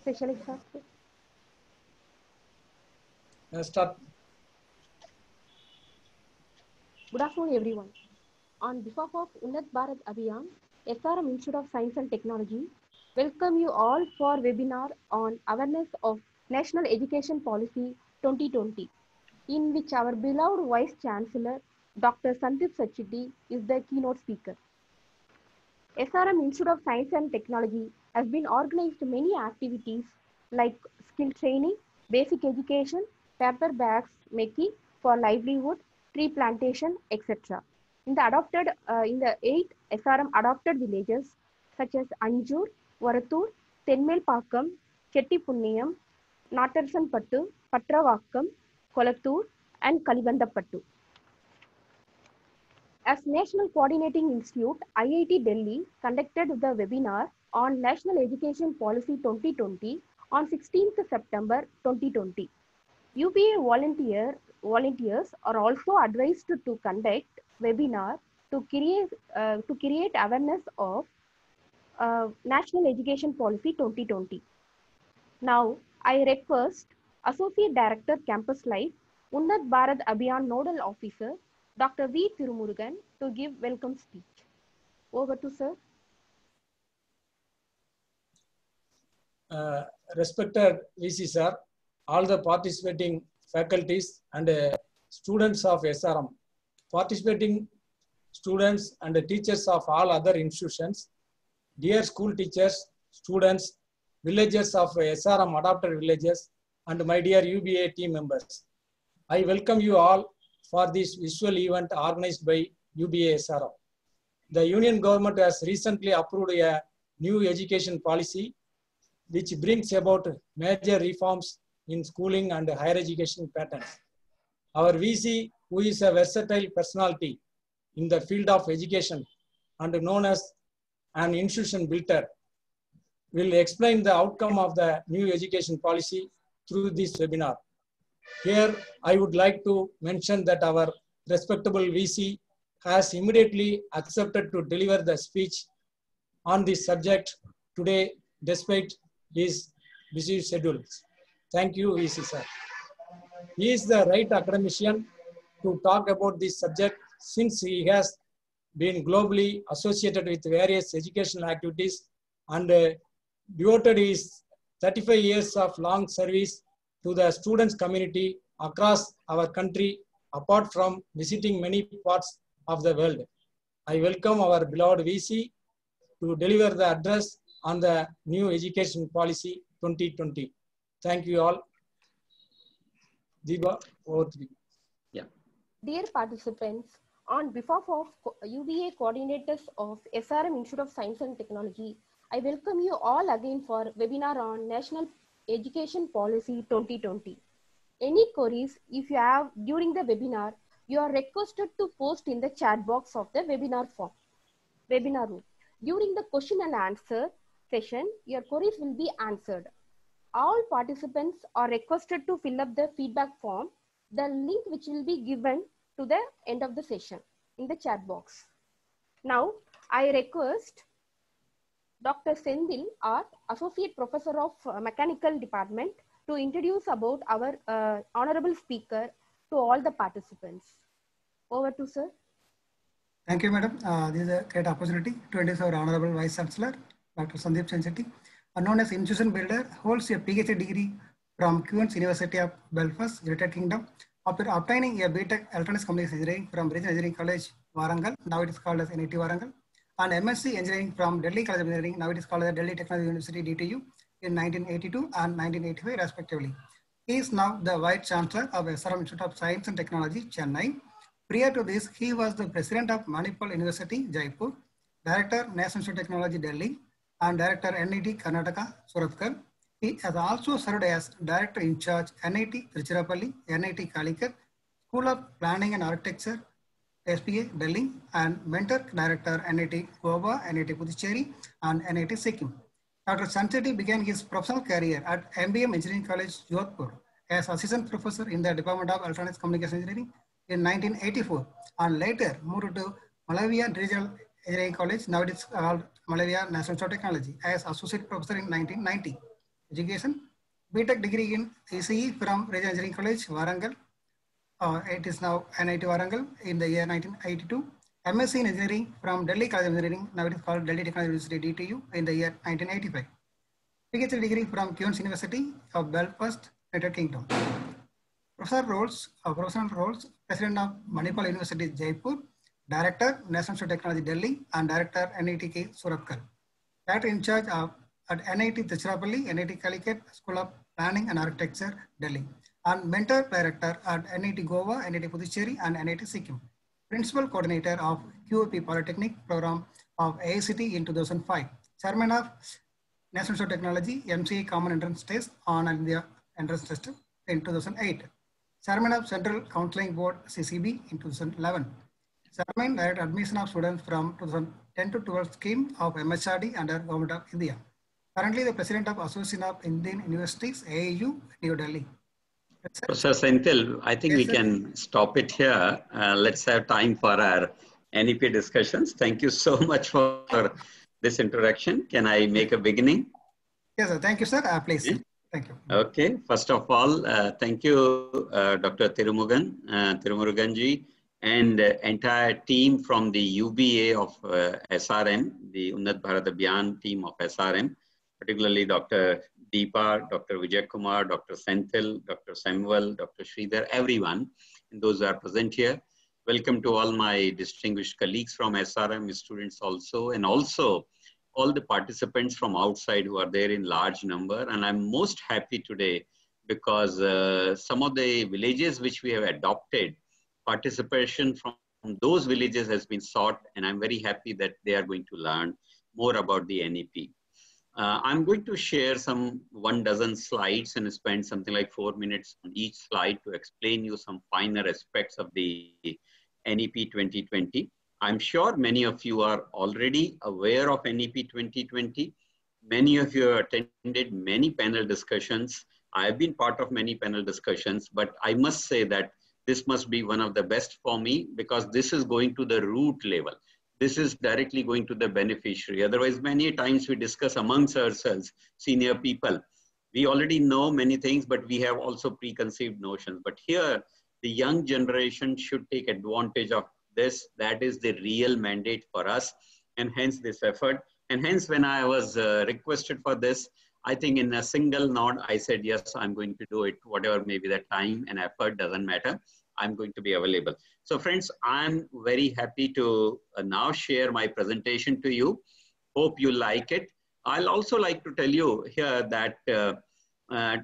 session is started. Start. Good afternoon, everyone. On behalf of Unnat Bharat Abhiyan, SRM Institute of Science and Technology, welcome you all for webinar on awareness of National Education Policy 2020, in which our beloved Vice Chancellor, Dr. Sandeep Sacheti, is the keynote speaker. SRM Institute of Science and Technology has been organized many activities like skill training, basic education, paper bags making for livelihood, tree plantation, etc. In the 8 SRM adopted villages such as Anjur, Varathur, Tenmelpakkam, Chettipunniyam, Natarasanpattu, Patravakkam, Kolattur, and Kalibandapattu. As National Coordinating Institute, IIT Delhi conducted the webinar on National Education Policy 2020 on 16th September 2020. UBA volunteers are also advised to conduct webinar to create awareness of National Education Policy 2020. Now, I request Associate Director Campus Life, Unnat Bharat Abhiyan Nodal Officer, Dr. V. Thirumurugan, to give welcome speech. Over to sir. Respected VC sir, all the participating faculties and students of SRM, participating students and teachers of all other institutions, dear school teachers, students, villagers of SRM adopted villages, and my dear UBA team members. I welcome you all for this visual event organized by UBA SRM. The Union Government has recently approved a new education policy which brings about major reforms in schooling and higher education patterns. Our VC, who is a versatile personality in the field of education and known as an institution builder, will explain the outcome of the new education policy through this webinar. Here, I would like to mention that our respectable VC has immediately accepted to deliver the speech on this subject today, despite his busy schedules. Thank you, VC sir. He is the right academician to talk about this subject since he has been globally associated with various educational activities and devoted his 35 years of long service to the students community across our country, apart from visiting many parts of the world. I welcome our beloved VC to deliver the address on the new education policy 2020. Thank you all. Deepa, over to you. Yeah. Dear participants, on behalf of UBA coordinators of SRM Institute of Science and Technology, I welcome you all again for webinar on National Education Policy 2020. Any queries, if you have during the webinar, you are requested to post in the chat box of the webinar room. During the question and answer session, your queries will be answered. All participants are requested to fill up the feedback form, the link which will be given to the end of the session in the chat box. Now, I request Dr. Sendil Art, Associate Professor of Mechanical Department, to introduce about our honorable speaker to all the participants. Over to sir. Thank you, madam. This is a great opportunity to introduce our honorable Vice Chancellor, Dr. Sandeep Sacheti, known as Institution Builder, holds a PhD degree from Queen's University of Belfast, United Kingdom. After obtaining a BTech Electronics Communication Engineering from Regional Engineering College, Warangal, now it is called as NIT Warangal, and MSc Engineering from Delhi College of Engineering, now it is called as Delhi Technology University, DTU, in 1982 and 1985 respectively. He is now the Vice Chancellor of SRM Institute of Science and Technology, Chennai. Prior to this, he was the President of Manipal University, Jaipur, Director, National Institute of Technology, Delhi, and Director, NIT Karnataka, Surathkal. He has also served as Director in Charge, NIT Tiruchirappalli, NIT Calicut, School of Planning and Architecture, SPA, Delhi, and Mentor Director, NIT Goa, NIT Puducherry, and NIT Sikkim. Dr. Sacheti began his professional career at MBM Engineering College, Jodhpur, as Assistant Professor in the Department of Electronics Communication Engineering in 1984, and later moved to Malawian Regional Engineering College, now it is called Malawian National Institute of Technology, as Associate Professor in 1990. education. BTech degree in ECE from Regional Engineering College, Warangal. It is now NIT Warangal in the year 1982. MSc in Engineering from Delhi College of Engineering, now it is called Delhi Technology University DTU in the year 1985. PhD degree from Queen's University of Belfast, United Kingdom. Professional roles, President of Manipal University, Jaipur, Director, National Institute of Technology, Delhi, and Director, NIT Surathkal. Director in charge of at NIT Tiruchirappalli, NIT Calicut, School of Planning and Architecture, Delhi, and Mentor Director at NIT Goa, NIT Puducherry, and NIT Sikkim. Principal Coordinator of QAP Polytechnic Program of AICT in 2005. Chairman of National Institute of Technology, MCA Common Entrance Test on India Entrance Test in 2008. Chairman of Central Counseling Board, CCB, in 2011. Chairman Direct Admission of Students from 2010 to 12 scheme of MHRD under Government of India. Currently the President of Association of Indian Universities, AAU, New Delhi. Professor Senthil, I think we can stop it here. Let's have time for our NEP discussions. Thank you so much for this introduction. Can I make a beginning? Yes, sir. Thank you, sir. Please. Yeah. Thank you. Okay. First of all, thank you, Dr. Tirumuruganji, and entire team from the UBA of SRM, the Unnat Bharat Abhiyan team of SRM, particularly Dr. Deepa, Dr. Vijay Kumar, Dr. Senthil, Dr. Samuel, Dr. Sridhar, everyone, and those who are present here. Welcome to all my distinguished colleagues from SRM, students also, and also all the participants from outside who are there in large number. And I'm most happy today because some of the villages which we have adopted, participation from those villages has been sought, and I'm very happy that they are going to learn more about the NEP. I'm going to share some 12 slides and spend something like 4 minutes on each slide to explain you some finer aspects of the NEP 2020. I'm sure many of you are already aware of NEP 2020. Many of you have attended many panel discussions. I have been part of many panel discussions, but I must say that this must be one of the best for me because this is going to the root level. This is directly going to the beneficiary. Otherwise, many times we discuss amongst ourselves, senior people. We already know many things, but we have also preconceived notions. But here, the young generation should take advantage of this. That is the real mandate for us, and hence this effort. And hence, when I was requested for this, I think in a single nod, I said, yes, I'm going to do it. Whatever may be the time and effort, doesn't matter. I'm going to be available. So friends, I'm very happy to now share my presentation to you. Hope you like it. I'll also like to tell you here that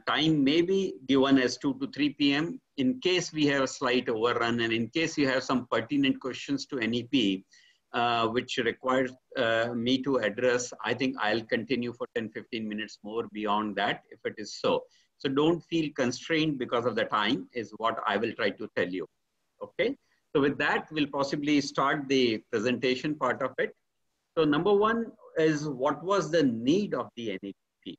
time may be given as 2 to 3 p.m. In case we have a slight overrun and in case you have some pertinent questions to NEP, which requires me to address, I think I'll continue for 10-15 minutes more beyond that if it is so. So don't feel constrained because of the time is what I will try to tell you. Okay. So with that, we'll possibly start the presentation part of it. So number one is what was the need of the NEP?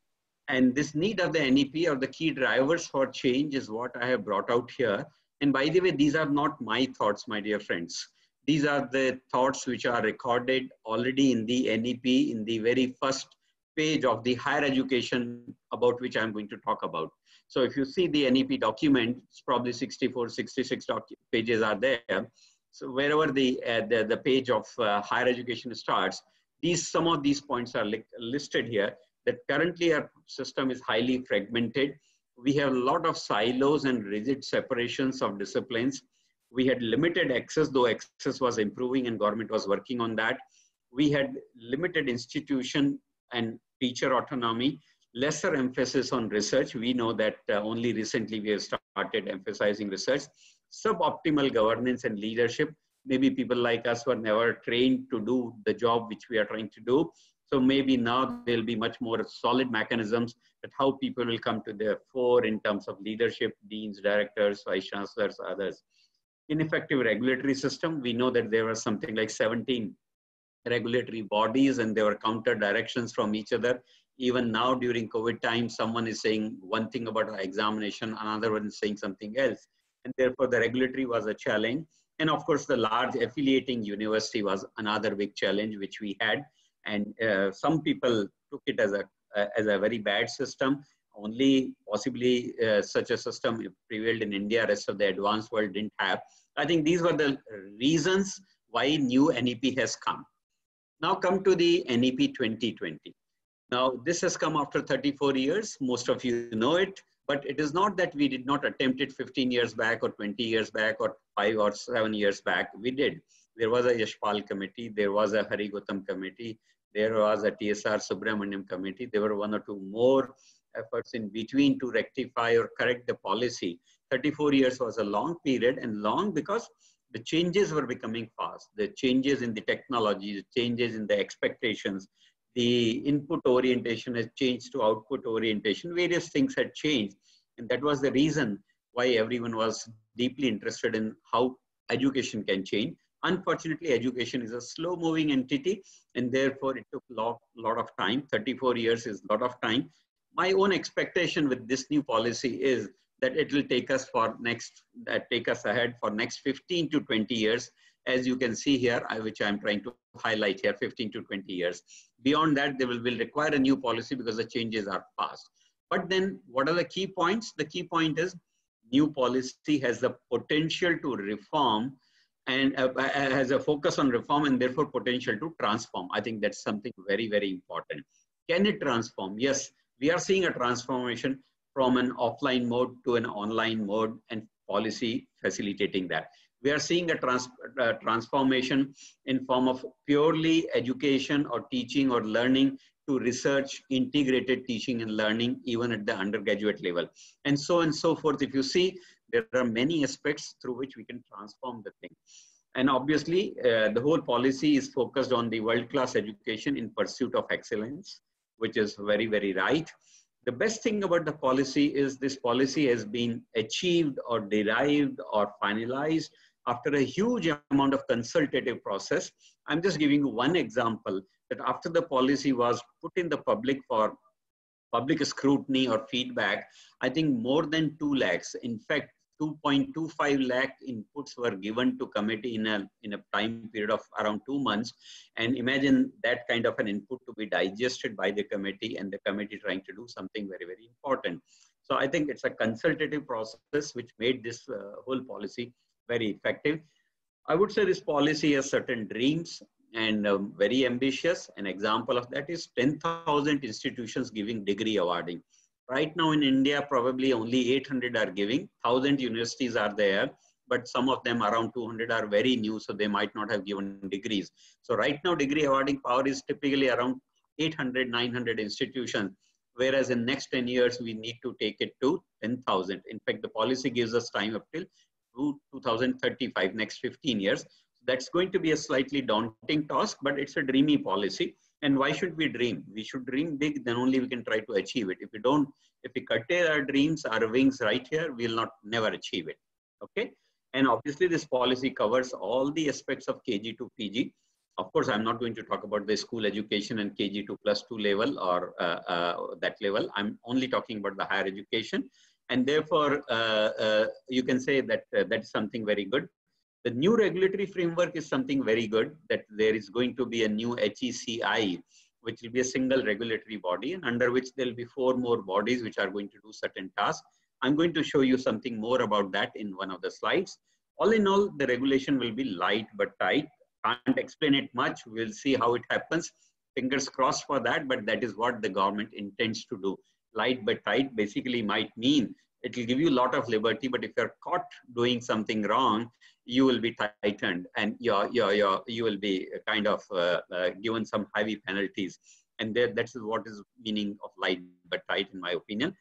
And this need of the NEP or the key drivers for change is what I have brought out here. And by the way, these are not my thoughts, my dear friends. These are the thoughts which are recorded already in the NEP in the very first page of the higher education about which I'm going to talk about. So if you see the NEP document, it's probably 64, 66 pages are there. So wherever the page of higher education starts, some of these points are listed here, that currently our system is highly fragmented. We have a lot of silos and rigid separations of disciplines. We had limited access, though access was improving and government was working on that. We had limited institution and teacher autonomy, lesser emphasis on research. We know that only recently we have started emphasizing research, suboptimal governance and leadership. Maybe people like us were never trained to do the job which we are trying to do. So maybe now there'll be much more solid mechanisms that how people will come to the fore in terms of leadership, deans, directors, vice chancellors, others. Ineffective regulatory system. We know that there were something like 17 regulatory bodies and there were counter directions from each other. Even now during COVID time, someone is saying one thing about our examination, another one is saying something else. And therefore the regulatory was a challenge. And of course, the large affiliating university was another big challenge which we had. And some people took it as a very bad system. only possibly such a system prevailed in India, rest of the advanced world didn't have. I think these were the reasons why new NEP has come. Now come to the NEP 2020. Now this has come after 34 years. Most of you know it, but it is not that we did not attempt it 15 years back or 20 years back or 5 or 7 years back. We did. There was a Yashpal committee. There was a Hari Gautam committee. There was a TSR Subramaniam committee. There were 1 or 2 more efforts in between to rectify or correct the policy. 34 years was a long period, and long because the changes were becoming fast. The changes in the technology, the changes in the expectations, the input orientation has changed to output orientation. Various things had changed. And that was the reason why everyone was deeply interested in how education can change. Unfortunately, education is a slow moving entity, and therefore it took a lot of time. 34 years is a lot of time. My own expectation with this new policy is that it will take us ahead for next 15 to 20 years. As you can see here, which I'm trying to highlight here, 15 to 20 years. Beyond that, they will require a new policy because the changes are fast. But then what are the key points? The key point is new policy has the potential to reform and has a focus on reform and therefore potential to transform. I think that's something very, very important. Can it transform? Yes, we are seeing a transformation from an offline mode to an online mode and policy facilitating that. We are seeing a transformation in form of purely education or teaching or learning to research, integrated teaching and learning, even at the undergraduate level, and so forth. If you see, there are many aspects through which we can transform the thing. And obviously, the whole policy is focused on the world-class education in pursuit of excellence, which is very, very right. The best thing about the policy is this policy has been achieved or derived or finalized after a huge amount of consultative process. I'm just giving you one example that after the policy was put in the public for public scrutiny or feedback, I think more than 2 lakhs, in fact, 2.25 lakh inputs were given to committee in a time period of around 2 months. And imagine that kind of an input to be digested by the committee and the committee trying to do something very, very important. So I think it's a consultative process which made this whole policy very effective. I would say this policy has certain dreams and very ambitious. An example of that is 10,000 institutions giving degree awarding. Right now in India, probably only 800 are giving. 1,000 universities are there, but some of them around 200 are very new, so they might not have given degrees. So right now, degree awarding power is typically around 800, 900 institutions, whereas in next 10 years, we need to take it to 10,000. In fact, the policy gives us time up till 2035, next 15 years. That's going to be a slightly daunting task, but it's a dreamy policy. And why should we dream? We should dream big, then only we can try to achieve it. If we don't, if we curtail our dreams, our wings right here, we'll never achieve it, okay? And obviously this policy covers all the aspects of KG to PG. Of course, I'm not going to talk about the school education and KG to +2 level or that level. I'm only talking about the higher education. And therefore, you can say that that's something very good. The new regulatory framework is something very good, that there is going to be a new HECI, which will be a single regulatory body, and under which there will be 4 more bodies which are going to do certain tasks. I'm going to show you something more about that in one of the slides. All in all, the regulation will be light but tight. Can't explain it much. We'll see how it happens. Fingers crossed for that, but that is what the government intends to do. Light but tight basically might mean it will give you a lot of liberty, but if you're caught doing something wrong, you will be tightened and you will be kind of given some heavy penalties. And that's what is meaning of light but tight, in my opinion.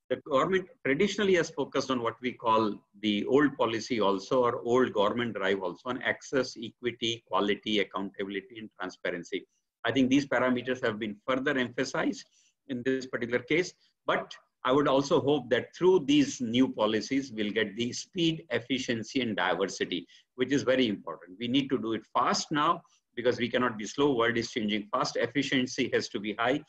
The government traditionally has focused on what we call the old policy also, or old government drive also, on access, equity, quality, accountability, and transparency. I think these parameters have been further emphasized in this particular case, but I would also hope that through these new policies, we'll get the speed, efficiency, and diversity, which is very important. We need to do it fast now because we cannot be slow. World is changing fast. Efficiency has to be high.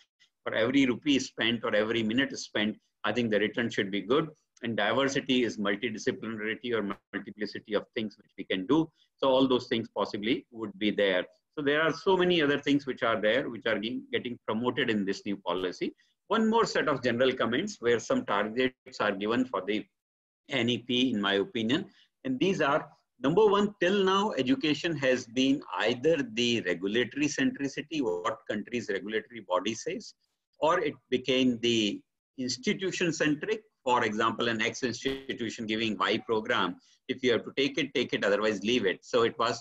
For every rupee spent or every minute spent, I think the return should be good. And diversity is multidisciplinarity or multiplicity of things which we can do. So all those things possibly would be there. So there are so many other things which are there, which are getting promoted in this new policy. One more set of general comments where some targets are given for the NEP, in my opinion. And these are, number one, till now, education has been either the regulatory centricity, what country's regulatory body says, or it became the institution centric. For example, an X institution giving Y program. If you have to take it, otherwise leave it. So it was,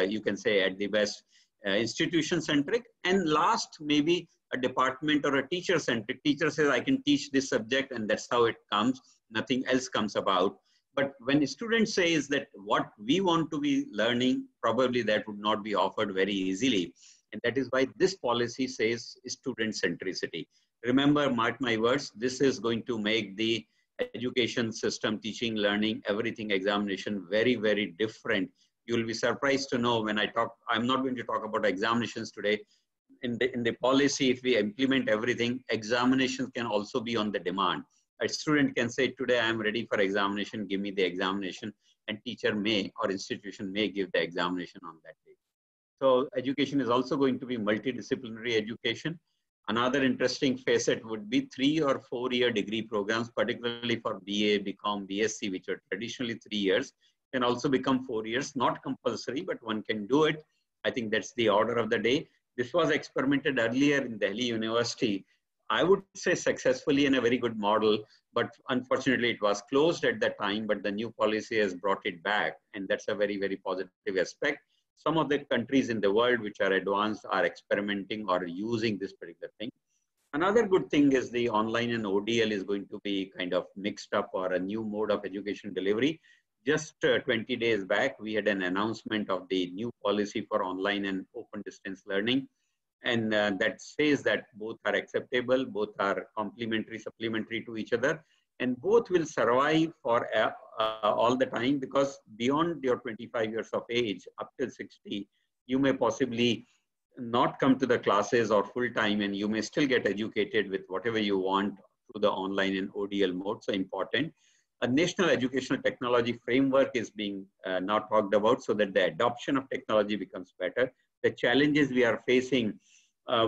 you can say at the best, institution centric. And last, maybe a department or a teacher centric. Teacher says, I can teach this subject, and that's how it comes. Nothing else comes about. But when a student says that what we want to be learning, probably that would not be offered very easily. And that is why this policy says student centricity. Remember, mark my words, this is going to make the education system, teaching, learning, everything, examination, very, very different. You will be surprised to know when I talk, I'm not going to talk about examinations today. In the policy, if we implement everything, examinations can also be on the demand. A student can say, today I am ready for examination, give me the examination, and teacher may or institution may give the examination on that day. So education is also going to be multidisciplinary education. Another interesting facet would be 3 or 4 year degree programs, particularly for BA, BCom, BSc, which are traditionally 3 years, can also become 4 years, not compulsory, but one can do it. I think that's the order of the day. This was experimented earlier in Delhi University. I would say successfully in a very good model, but unfortunately it was closed at that time, but the new policy has brought it back. And that's a very, very positive aspect. Some of the countries in the world which are advanced are experimenting or using this particular thing. Another good thing is the online and ODL is going to be kind of mixed up, or a new mode of education delivery. Just 20 days back, we had an announcement of the new policy for online and open distance learning. And that says that both are acceptable, both are complementary, supplementary to each other, and both will survive for all the time, because beyond your 25 years of age, up till 60, you may possibly not come to the classes or full time, and you may still get educated with whatever you want through the online and ODL mode. So important. A national educational technology framework is being now talked about, so that the adoption of technology becomes better. The challenges we are facing,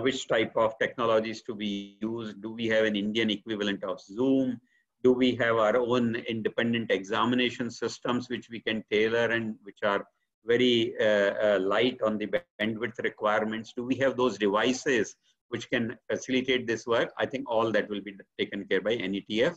which type of technologies to be used? Do we have an Indian equivalent of Zoom? Do we have our own independent examination systems which we can tailor and which are very light on the bandwidth requirements? Do we have those devices which can facilitate this work? I think all that will be taken care by NETF.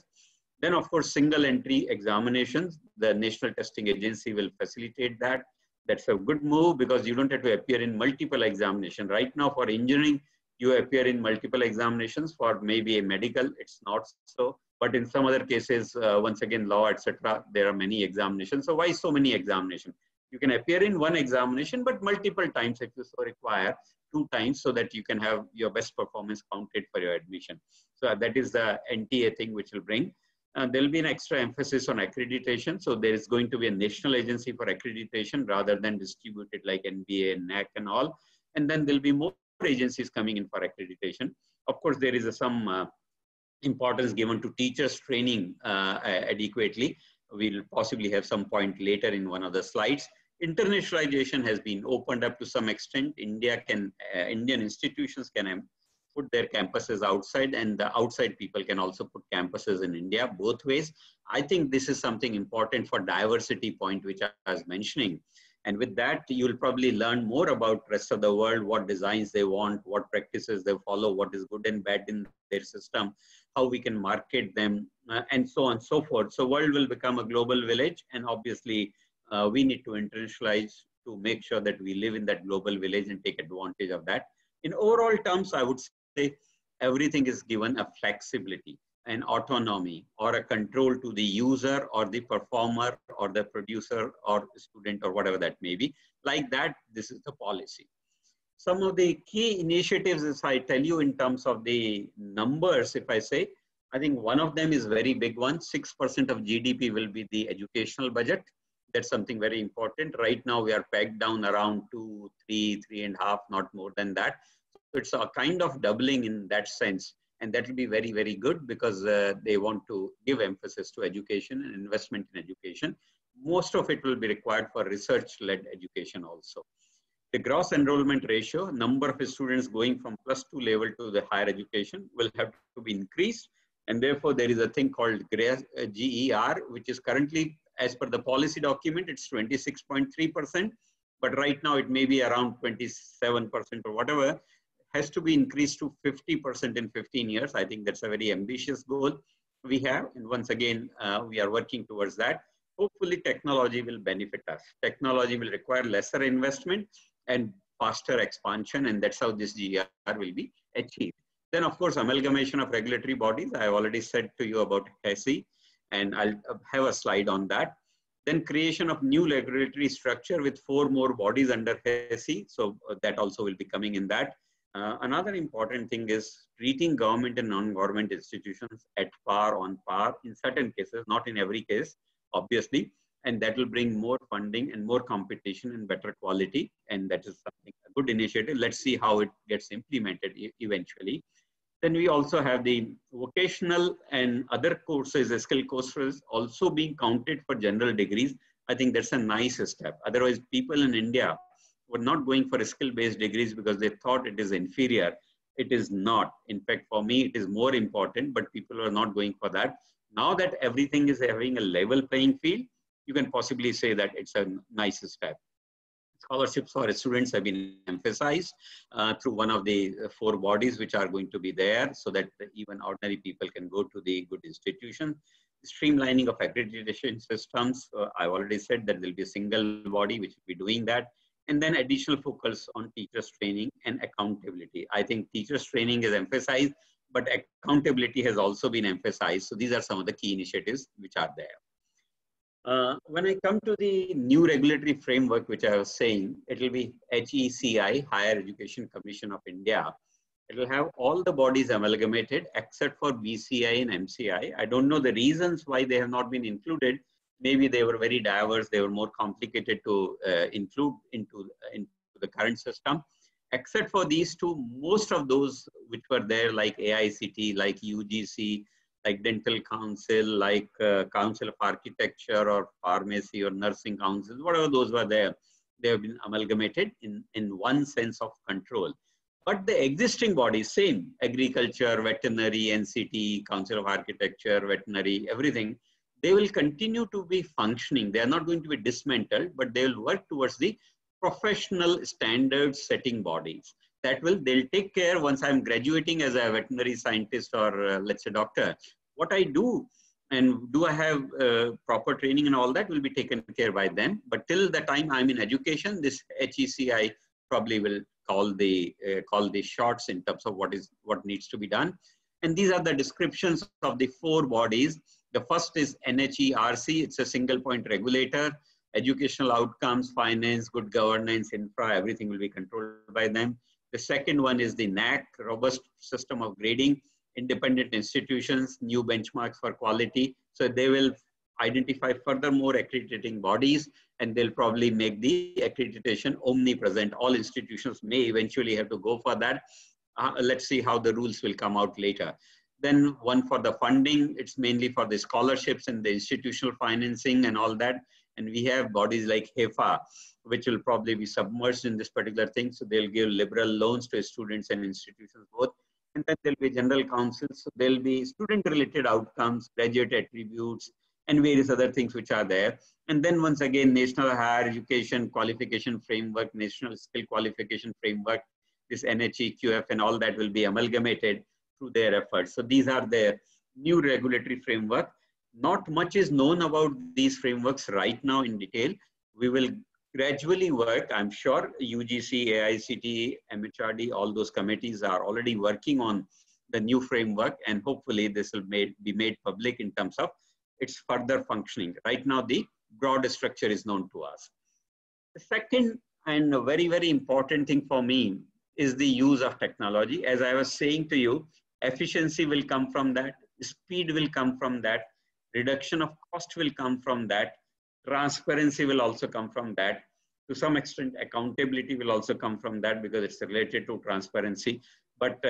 Then, of course, single entry examinations. The National Testing Agency will facilitate that. That's a good move, because you don't have to appear in multiple examinations. Right now for engineering, you appear in multiple examinations. For maybe a medical, it's not so. But in some other cases, once again, law, etc., there are many examinations. So why so many examinations? You can appear in one examination, but multiple times if you so require, 2 times, so that you can have your best performance counted for your admission. So that is the NTA thing which will bring. There will be an extra emphasis on accreditation. So there is going to be a national agency for accreditation rather than distributed like NBA, NAC and all. And then there will be more agencies coming in for accreditation. Of course, there is some importance given to teachers training adequately. We'll possibly have some point later in one of the slides. Internationalization has been opened up to some extent. Indian institutions can put their campuses outside, and the outside people can also put campuses in India, both ways. I think this is something important for diversity point, which I was mentioning. And with that, you'll probably learn more about rest of the world, what designs they want, what practices they follow, what is good and bad in their system, how we can market them, and so on and so forth. So world will become a global village, and obviously we need to internationalize to make sure that we live in that global village and take advantage of that. In overall terms, I would say everything is given a flexibility, an autonomy, or a control to the user or the performer or the producer or student or whatever that may be. Like that, this is the policy. Some of the key initiatives, if I tell you in terms of the numbers, if I say, I think one of them is very big one. 6% of GDP will be the educational budget. That's something very important. Right now, we are pegged down around 2, 3, 3.5, not more than that. So it's a kind of doubling in that sense. And that will be very, very good, because they want to give emphasis to education and investment in education. Most of it will be required for research-led education also. The gross enrollment ratio, number of students going from +2 level to the higher education, will have to be increased. And therefore, there is a thing called GER, which is currently, as per the policy document, it's 26.3%. But right now, it may be around 27% or whatever, has to be increased to 50% in 15 years. I think that's a very ambitious goal we have. And once again, we are working towards that. Hopefully, technology will benefit us. Technology will require lesser investment and faster expansion, and that's how this GER will be achieved. Then, of course, amalgamation of regulatory bodies. I have already said to you about HESI, and I'll have a slide on that. Then creation of new regulatory structure with 4 more bodies under HESI. So that also will be coming in that. Another important thing is treating government and non-government institutions at par, on par, in certain cases, not in every case, obviously. And that will bring more funding and more competition and better quality. And that is something, a good initiative. Let's see how it gets implemented eventually. Then we also have the vocational and other courses, skill courses also being counted for general degrees. I think that's a nice step. Otherwise, people in India were not going for skill-based degrees because they thought it is inferior. It is not. In fact, for me, it is more important, but people are not going for that. Now that everything is having a level playing field, you can possibly say that it's a nice step. Scholarships for students have been emphasized through one of the 4 bodies which are going to be there, so that even ordinary people can go to the good institution. Streamlining of accreditation systems. I've already said that there'll be a single body which will be doing that. And then additional focus on teachers training and accountability. I think teachers training is emphasized, but accountability has also been emphasized. So these are some of the key initiatives which are there. When I come to the new regulatory framework, which I was saying, it will be HECI, Higher Education Commission of India. It will have all the bodies amalgamated except for BCI and MCI. I don't know the reasons why they have not been included. Maybe they were very diverse. They were more complicated to include into the current system. Except for these 2, most of those which were there, like AICT, like UGC, like Dental Council, like Council of Architecture or Pharmacy or Nursing Council, whatever those were there, they have been amalgamated in one sense of control. But the existing bodies, same, agriculture, veterinary, NCT, Council of Architecture, veterinary, everything, they will continue to be functioning. They are not going to be dismantled, but they will work towards the professional standard setting bodies. They'll take care once I'm graduating as a veterinary scientist or let's say doctor, what I do and do I have proper training and all that will be taken care by them. But till the time I'm in education, this HECI probably will call the shots in terms of what needs to be done. And these are the descriptions of the 4 bodies. The first is NHERC. It's a single point regulator. Educational outcomes, finance, good governance, infra, everything will be controlled by them. The second one is the NAC, robust system of grading, independent institutions, new benchmarks for quality. So they will identify furthermore accrediting bodies, and they'll probably make the accreditation omnipresent. All institutions may eventually have to go for that. Let's see how the rules will come out later. Then one for the funding, it's mainly for the scholarships and the institutional financing and all that. And we have bodies like HEFA, which will probably be submerged in this particular thing. So they'll give liberal loans to students and institutions both. And then there'll be general councils. So there'll be student-related outcomes, graduate attributes, and various other things which are there. And then once again, National Higher Education Qualification Framework, National Skill Qualification Framework, this NHEQF and all that will be amalgamated through their efforts. So these are the new regulatory framework. Not much is known about these frameworks right now in detail. We will gradually work. I'm sure UGC, AICT, MHRD, all those committees are already working on the new framework, and hopefully this will be made public in terms of its further functioning. Right now, the broad structure is known to us. The second and a very, very important thing for me is the use of technology. As I was saying to you, efficiency will come from that, speed will come from that, reduction of cost will come from that, transparency will also come from that. To some extent, accountability will also come from that because it's related to transparency. But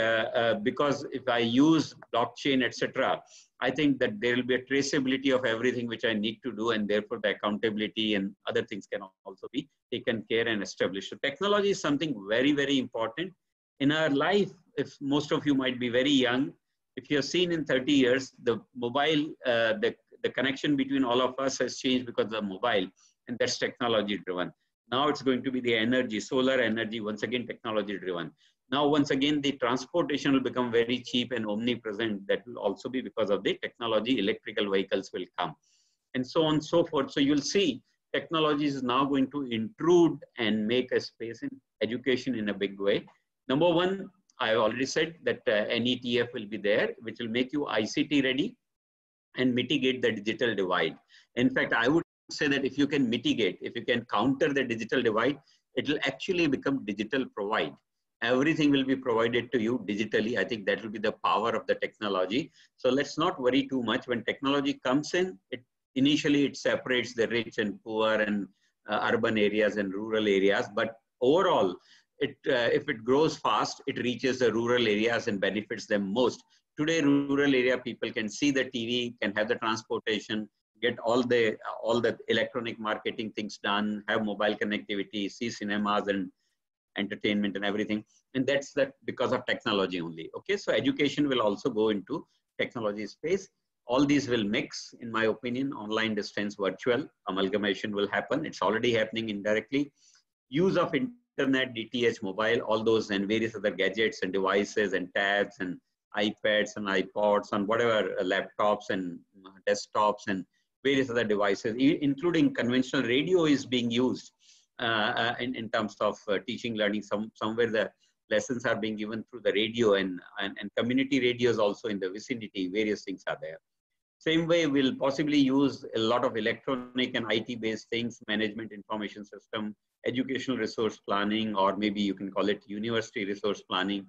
because if I use blockchain, etc., I think that there will be a traceability of everything which I need to do, and therefore the accountability and other things can also be taken care and established. So technology is something very, very important in our life. If most of you might be very young, if you have seen in 30 years, the mobile, the connection between all of us has changed because of the mobile, and that's technology driven. Now it's going to be the energy, solar energy, once again, technology driven. Now, once again, the transportation will become very cheap and omnipresent. That will also be because of the technology. Electrical vehicles will come, and so on and so forth. So you'll see technology is now going to intrude and make a space in education in a big way. Number one, I already said that NETF will be there, which will make you ICT ready and mitigate the digital divide. In fact, I would say that if you can mitigate, if you can counter the digital divide, it will actually become digital provide. Everything will be provided to you digitally. I think that will be the power of the technology. So let's not worry too much. When technology comes in, initially it separates the rich and poor and urban areas and rural areas. But overall, if it grows fast, it reaches the rural areas and benefits them most. Today, rural area people can see the TV, can have the transportation, get all the electronic marketing things done, have mobile connectivity, see cinemas and entertainment and everything. And that's because of technology only. Okay, so education will also go into technology space. All these will mix, in my opinion. Online, distance, virtual, amalgamation will happen. It's already happening indirectly. Use of internet, DTH, mobile, all those and various other gadgets and devices and tabs and iPads and iPods and whatever, laptops and desktops and various other devices, including conventional radio is being used in terms of teaching, learning. Somewhere the lessons are being given through the radio and community radios also in the vicinity, various things are there. Same way, we'll possibly use a lot of electronic and IT-based things, management information system, educational resource planning, or maybe you can call it university resource planning,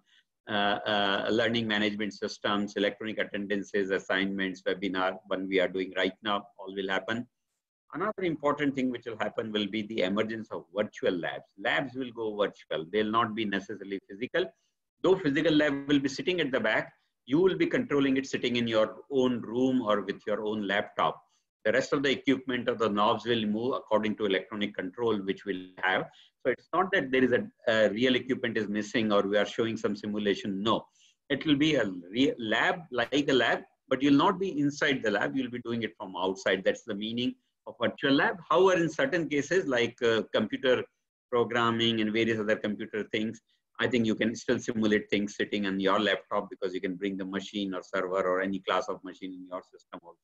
learning management systems, electronic attendances, assignments, webinar, one we are doing right now, all will happen. Another important thing which will happen will be the emergence of virtual labs. Labs will go virtual. They'll not be necessarily physical. Though physical lab will be sitting at the back, you will be controlling it sitting in your own room or with your own laptop. The rest of the equipment or the knobs will move according to electronic control, which we'll have. So it's not that there is a real equipment is missing or we are showing some simulation. No, it will be a real lab, like a lab, but you'll not be inside the lab. You'll be doing it from outside. That's the meaning of virtual lab. However, in certain cases like computer programming and various other computer things, I think you can still simulate things sitting on your laptop because you can bring the machine or server or any class of machine in your system also.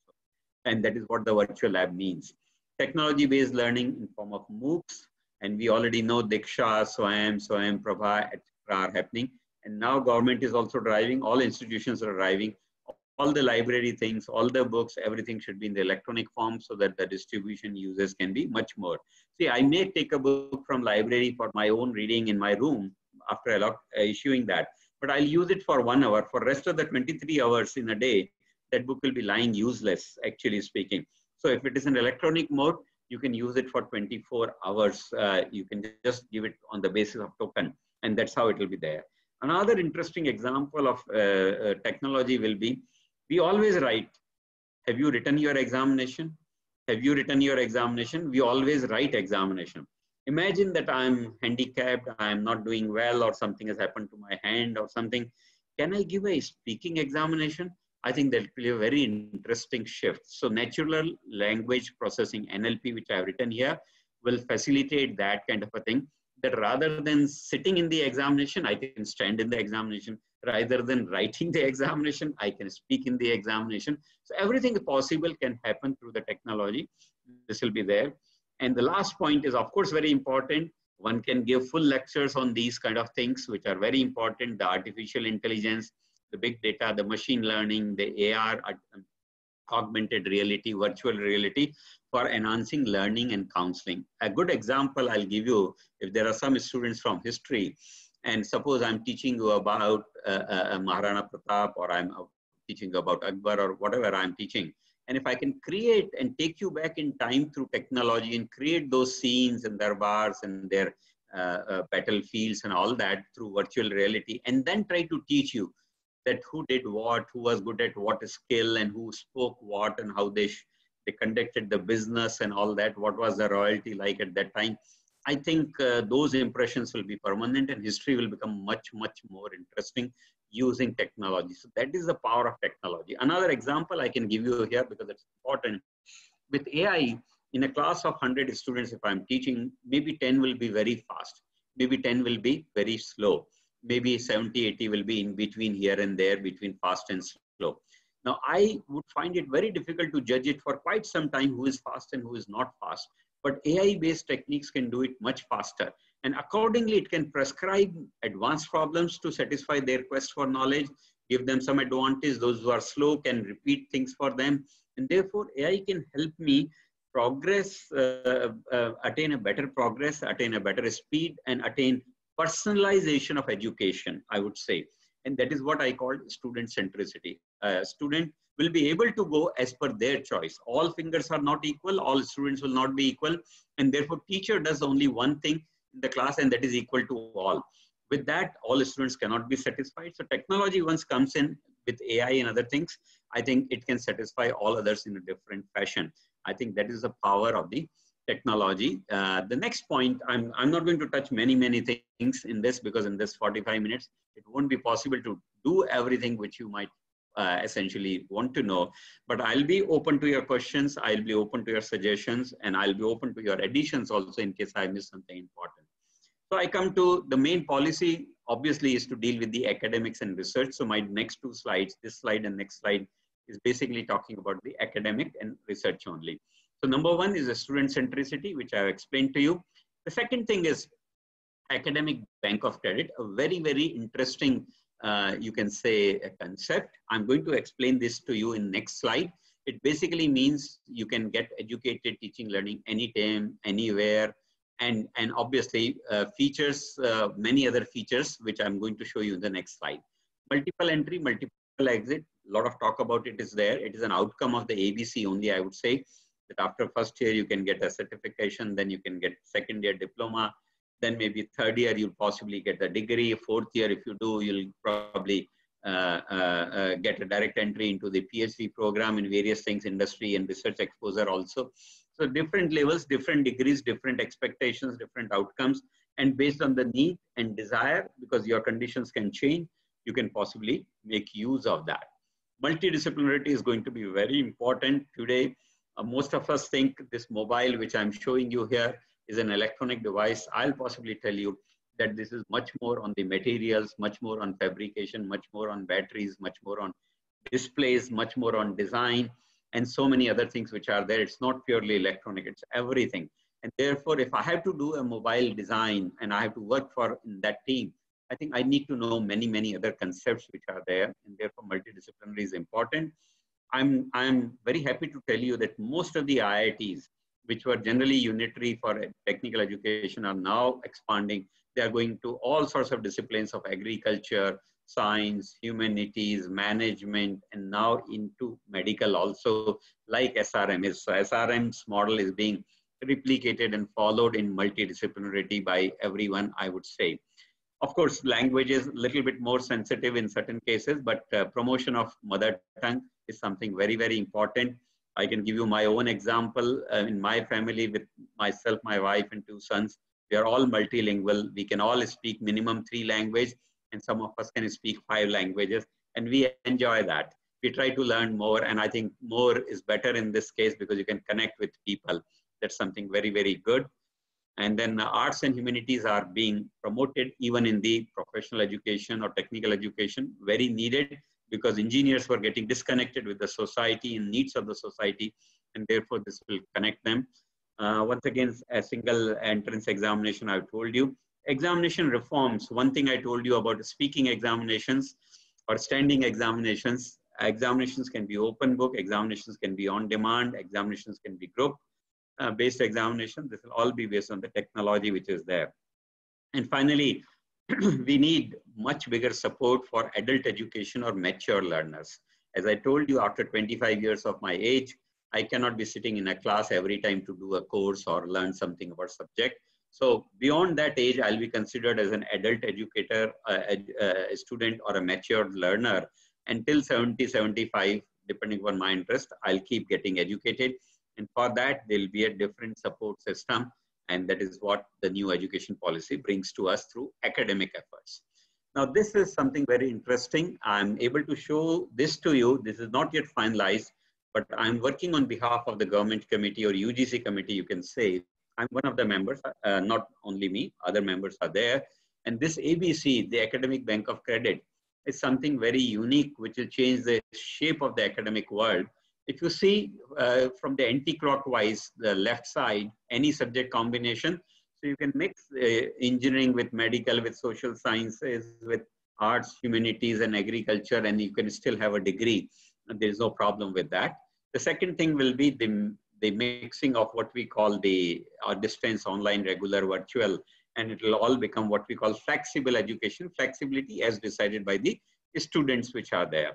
And that is what the virtual lab means. Technology-based learning in form of MOOCs, and we already know Diksha, SWAYAM, Prabha, etc. are happening. And now government is also driving, all institutions are driving, all the library things, all the books, everything should be in the electronic form so that the distribution users can be much more. See, I may take a book from library for my own reading in my room after issuing that, but I'll use it for 1 hour. For rest of the 23 hours in a day, that book will be lying useless, actually speaking. So if it is in electronic mode, you can use it for 24 hours. You can just give it on the basis of token, and that's how it will be there. Another interesting example of technology will be, we always write, have you written your examination? Have you written your examination? We always write examination. Imagine that I'm handicapped, I'm not doing well, or something has happened to my hand or something. Can I give a speaking examination? I think that will be a very interesting shift. So natural language processing, NLP, which I have written here, will facilitate that kind of a thing, that rather than sitting in the examination, I can stand in the examination. Rather than writing the examination, I can speak in the examination. So everything possible can happen through the technology. This will be there. And the last point is, of course, very important. One can give full lectures on these kind of things, which are very important. The artificial intelligence, the big data, the machine learning, the AR, augmented reality, virtual reality, for enhancing learning and counseling. A good example I'll give you, if there are some students from history, and suppose I'm teaching you about Maharana Pratap, or I'm teaching about Akbar, or whatever I'm teaching. And if I can create and take you back in time through technology and create those scenes and darbars and their battlefields and all that through virtual reality, and then try to teach you that who did what, who was good at what skill, and who spoke what, and how they conducted the business and all that, what was the royalty like at that time. I think those impressions will be permanent, and history will become much, much more interesting using technology. So that is the power of technology. Another example I can give you here, because it's important. With AI, in a class of 100 students, if I'm teaching, maybe 10 will be very fast. Maybe 10 will be very slow. Maybe 70, 80 will be in between here and there, between fast and slow. Now, I would find it very difficult to judge it for quite some time who is fast and who is not fast. But AI-based techniques can do it much faster. And accordingly, it can prescribe advanced problems to satisfy their quest for knowledge, give them some advantage. Those who are slow can repeat things for them. And therefore, AI can help me progress, attain a better progress, attain a better speed, and attain personalization of education, I would say. And that is what I call student centricity. A student will be able to go as per their choice. All fingers are not equal. All students will not be equal. And therefore, teacher does only one thing in the class, and that is equal to all. With that, all students cannot be satisfied. So technology once comes in with AI and other things, I think it can satisfy all others in a different fashion. I think that is the power of the technology. The next point, I'm not going to touch many things in this, because in this 45 minutes, it won't be possible to do everything which you might essentially want to know. But I'll be open to your questions. I'll be open to your suggestions, and I'll be open to your additions also in case I miss something important. So I come to the main policy, obviously, is to deal with the academics and research. So my next two slides, this slide and next slide, is basically talking about the academic and research only. So number one is a student centricity, which I've explained to you. The second thing is academic bank of credit, a very interesting, you can say, a concept. I'm going to explain this to you in next slide. It basically means you can get educated teaching, learning anytime, anywhere, and obviously features, many other features, which I'm going to show you in the next slide. Multiple entry, multiple exit, a lot of talk about it is there. It is an outcome of the ABC only, I would say, that after first year, you can get a certification, then you can get second year diploma, then maybe third year, you'll possibly get the degree. Fourth year, if you do, you'll probably get a direct entry into the PhD program in various things, industry and research exposure also. So different levels, different degrees, different expectations, different outcomes. And based on the need and desire, because your conditions can change, you can possibly make use of that. Multidisciplinarity is going to be very important today. Most of us think this mobile, which I'm showing you here, is an electronic device. I'll possibly tell you that this is much more on the materials, much more on fabrication, much more on batteries, much more on displays, much more on design, and so many other things which are there. It's not purely electronic, it's everything. And therefore, if I have to do a mobile design and I have to work in that team, I think I need to know many other concepts which are there, and therefore multidisciplinary is important. I'm very happy to tell you that most of the IITs, which were generally unitary for technical education, are now expanding. They are going to all sorts of disciplines of agriculture, science, humanities, management, and now into medical also, like SRM is. So SRM's model is being replicated and followed in multidisciplinarity by everyone, I would say. Of course, language is a little bit more sensitive in certain cases, but promotion of mother tongue is something very important. I can give you my own example. In my family, with myself, my wife, and two sons, we are all multilingual. We can all speak minimum 3 languages, and some of us can speak 5 languages, and we enjoy that. We try to learn more, and I think more is better in this case because you can connect with people. That's something very good. And then arts and humanities are being promoted even in the professional education or technical education, very needed, because engineers were getting disconnected with the society and needs of the society, and therefore this will connect them. Once again, a single entrance examination, I've told you. Examination reforms, one thing I told you about speaking examinations or standing examinations. Examinations can be open book, examinations can be on demand, examinations can be group based examination. This will all be based on the technology which is there. And finally, we need much bigger support for adult education or mature learners. As I told you, after 25 years of my age, I cannot be sitting in a class every time to do a course or learn something about subject. So beyond that age, I'll be considered as an adult educator, a student, or a matured learner. Until 70, 75, depending on my interest, I'll keep getting educated. And for that, there'll be a different support system. And that is what the new education policy brings to us through academic efforts. Now, this is something very interesting. I'm able to show this to you. This is not yet finalized, but I'm working on behalf of the government committee or UGC committee, you can say. I'm one of the members, not only me, other members are there. And this ABC, the Academic Bank of Credit, is something very unique, which will change the shape of the academic world. If you see from the anti-clockwise, the left side, any subject combination, so you can mix engineering with medical, with social sciences, with arts, humanities, and agriculture, and you can still have a degree. And there's no problem with that. The second thing will be the mixing of what we call the distance, online, regular, virtual, and it will all become what we call flexible education, flexibility as decided by the students which are there.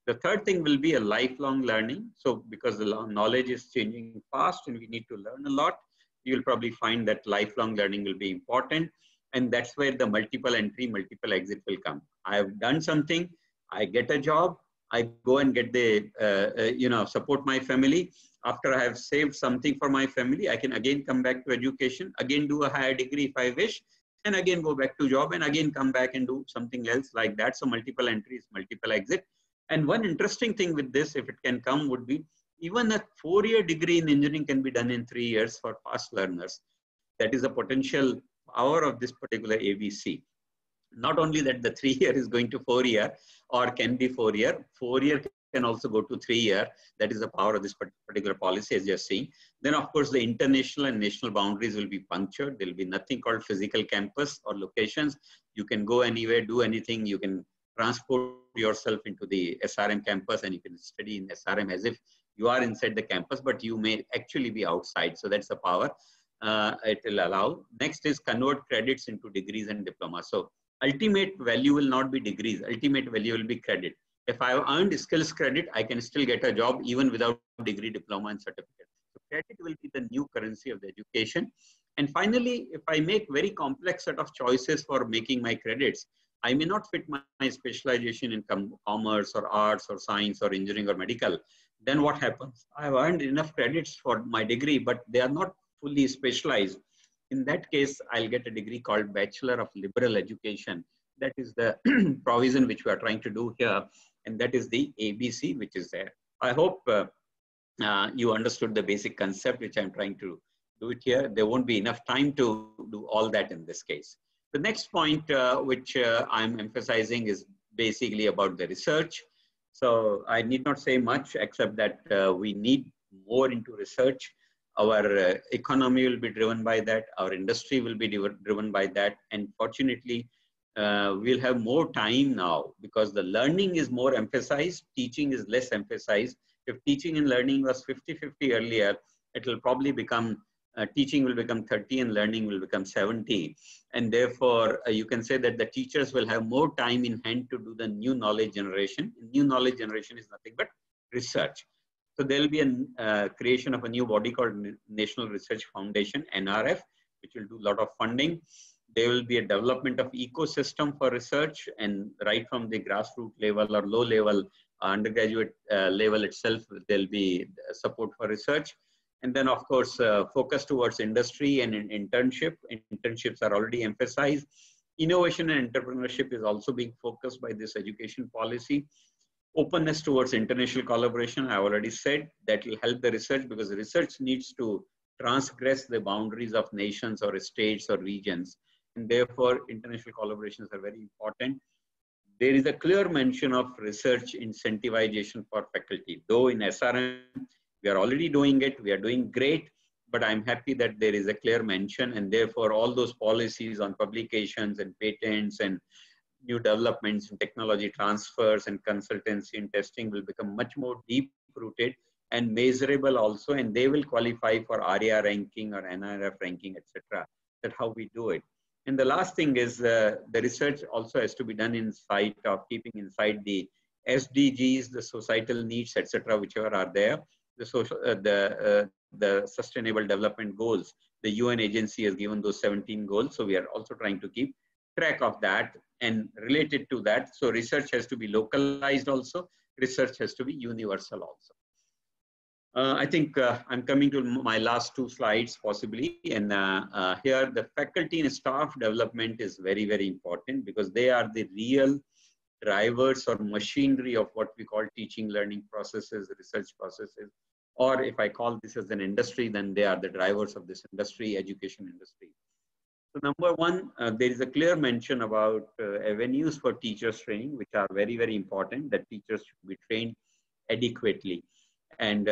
The third thing will be a lifelong learning. So because the knowledge is changing fast and we need to learn a lot, you'll probably find that lifelong learning will be important. And that's where the multiple entry, multiple exit will come. I have done something, I get a job, I go and get the, support my family. After I have saved something for my family, I can again come back to education, again do a higher degree if I wish, and again go back to job and again come back and do something else like that. So multiple entries, multiple exit. And one interesting thing with this, if it can come, would be even a 4-year degree in engineering can be done in 3 years for fast learners. That is a potential power of this particular ABC. Not only that the 3-year is going to 4-year or can be 4-year, 4-year can also go to 3-year. That is the power of this particular policy as you're seeing. Then of course the international and national boundaries will be punctured. There will be nothing called physical campus or locations. You can go anywhere, do anything. You can transport yourself into the SRM campus and you can study in SRM as if you are inside the campus, but you may actually be outside. So that's the power it will allow. Next is convert credits into degrees and diplomas. So ultimate value will not be degrees. Ultimate value will be credit. If I have earned skills credit, I can still get a job even without degree, diploma, and certificate. So credit will be the new currency of the education. And finally, if I make very complex set of choices for making my credits, I may not fit my specialization in commerce or arts or science or engineering or medical. Then what happens? I have earned enough credits for my degree, but they are not fully specialized. In that case, I'll get a degree called Bachelor of Liberal Education. That is the provision which we are trying to do here. And that is the ABC which is there. I hope you understood the basic concept which I'm trying to do it here. There won't be enough time to do all that in this case. The next point which I'm emphasizing is basically about the research. So I need not say much except that we need more into research. Our economy will be driven by that. Our industry will be driven by that. And fortunately, we'll have more time now because the learning is more emphasized, teaching is less emphasized. If teaching and learning was 50-50 earlier, it will probably become, teaching will become 30 and learning will become 70. And therefore, you can say that the teachers will have more time in hand to do the new knowledge generation. New knowledge generation is nothing but research. So there will be a creation of a new body called National Research Foundation, NRF, which will do a lot of funding. There will be a development of ecosystem for research, and right from the grassroots level or low level, undergraduate level itself, there'll be support for research. And then of course, focus towards industry and internship. Internships are already emphasized. Innovation and entrepreneurship is also being focused by this education policy. Openness towards international collaboration, I already said, that will help the research because research needs to transgress the boundaries of nations or states or regions. And therefore, international collaborations are very important. There is a clear mention of research incentivization for faculty. Though in SRM, we are already doing it, we are doing great, but I'm happy that there is a clear mention, and therefore all those policies on publications and patents and new developments in technology transfers and consultancy and testing will become much more deep-rooted and measurable also, and they will qualify for RAR ranking or NRF ranking, etc. That's how we do it. And the last thing is the research also has to be done in sight of keeping inside the SDGs, the societal needs, etc., whichever are there, the social, the sustainable development goals. the UN agency has given those 17 goals. So we are also trying to keep track of that and related to that. So research has to be localized also. Research has to be universal also. I think I'm coming to my last 2 slides possibly. And here the faculty and staff development is very, very important because they are the real drivers or machinery of what we call teaching, learning processes, research processes. Or if I call this as an industry, then they are the drivers of this industry, education industry. So number 1, there is a clear mention about avenues for teachers training, which are very, very important, that teachers should be trained adequately. And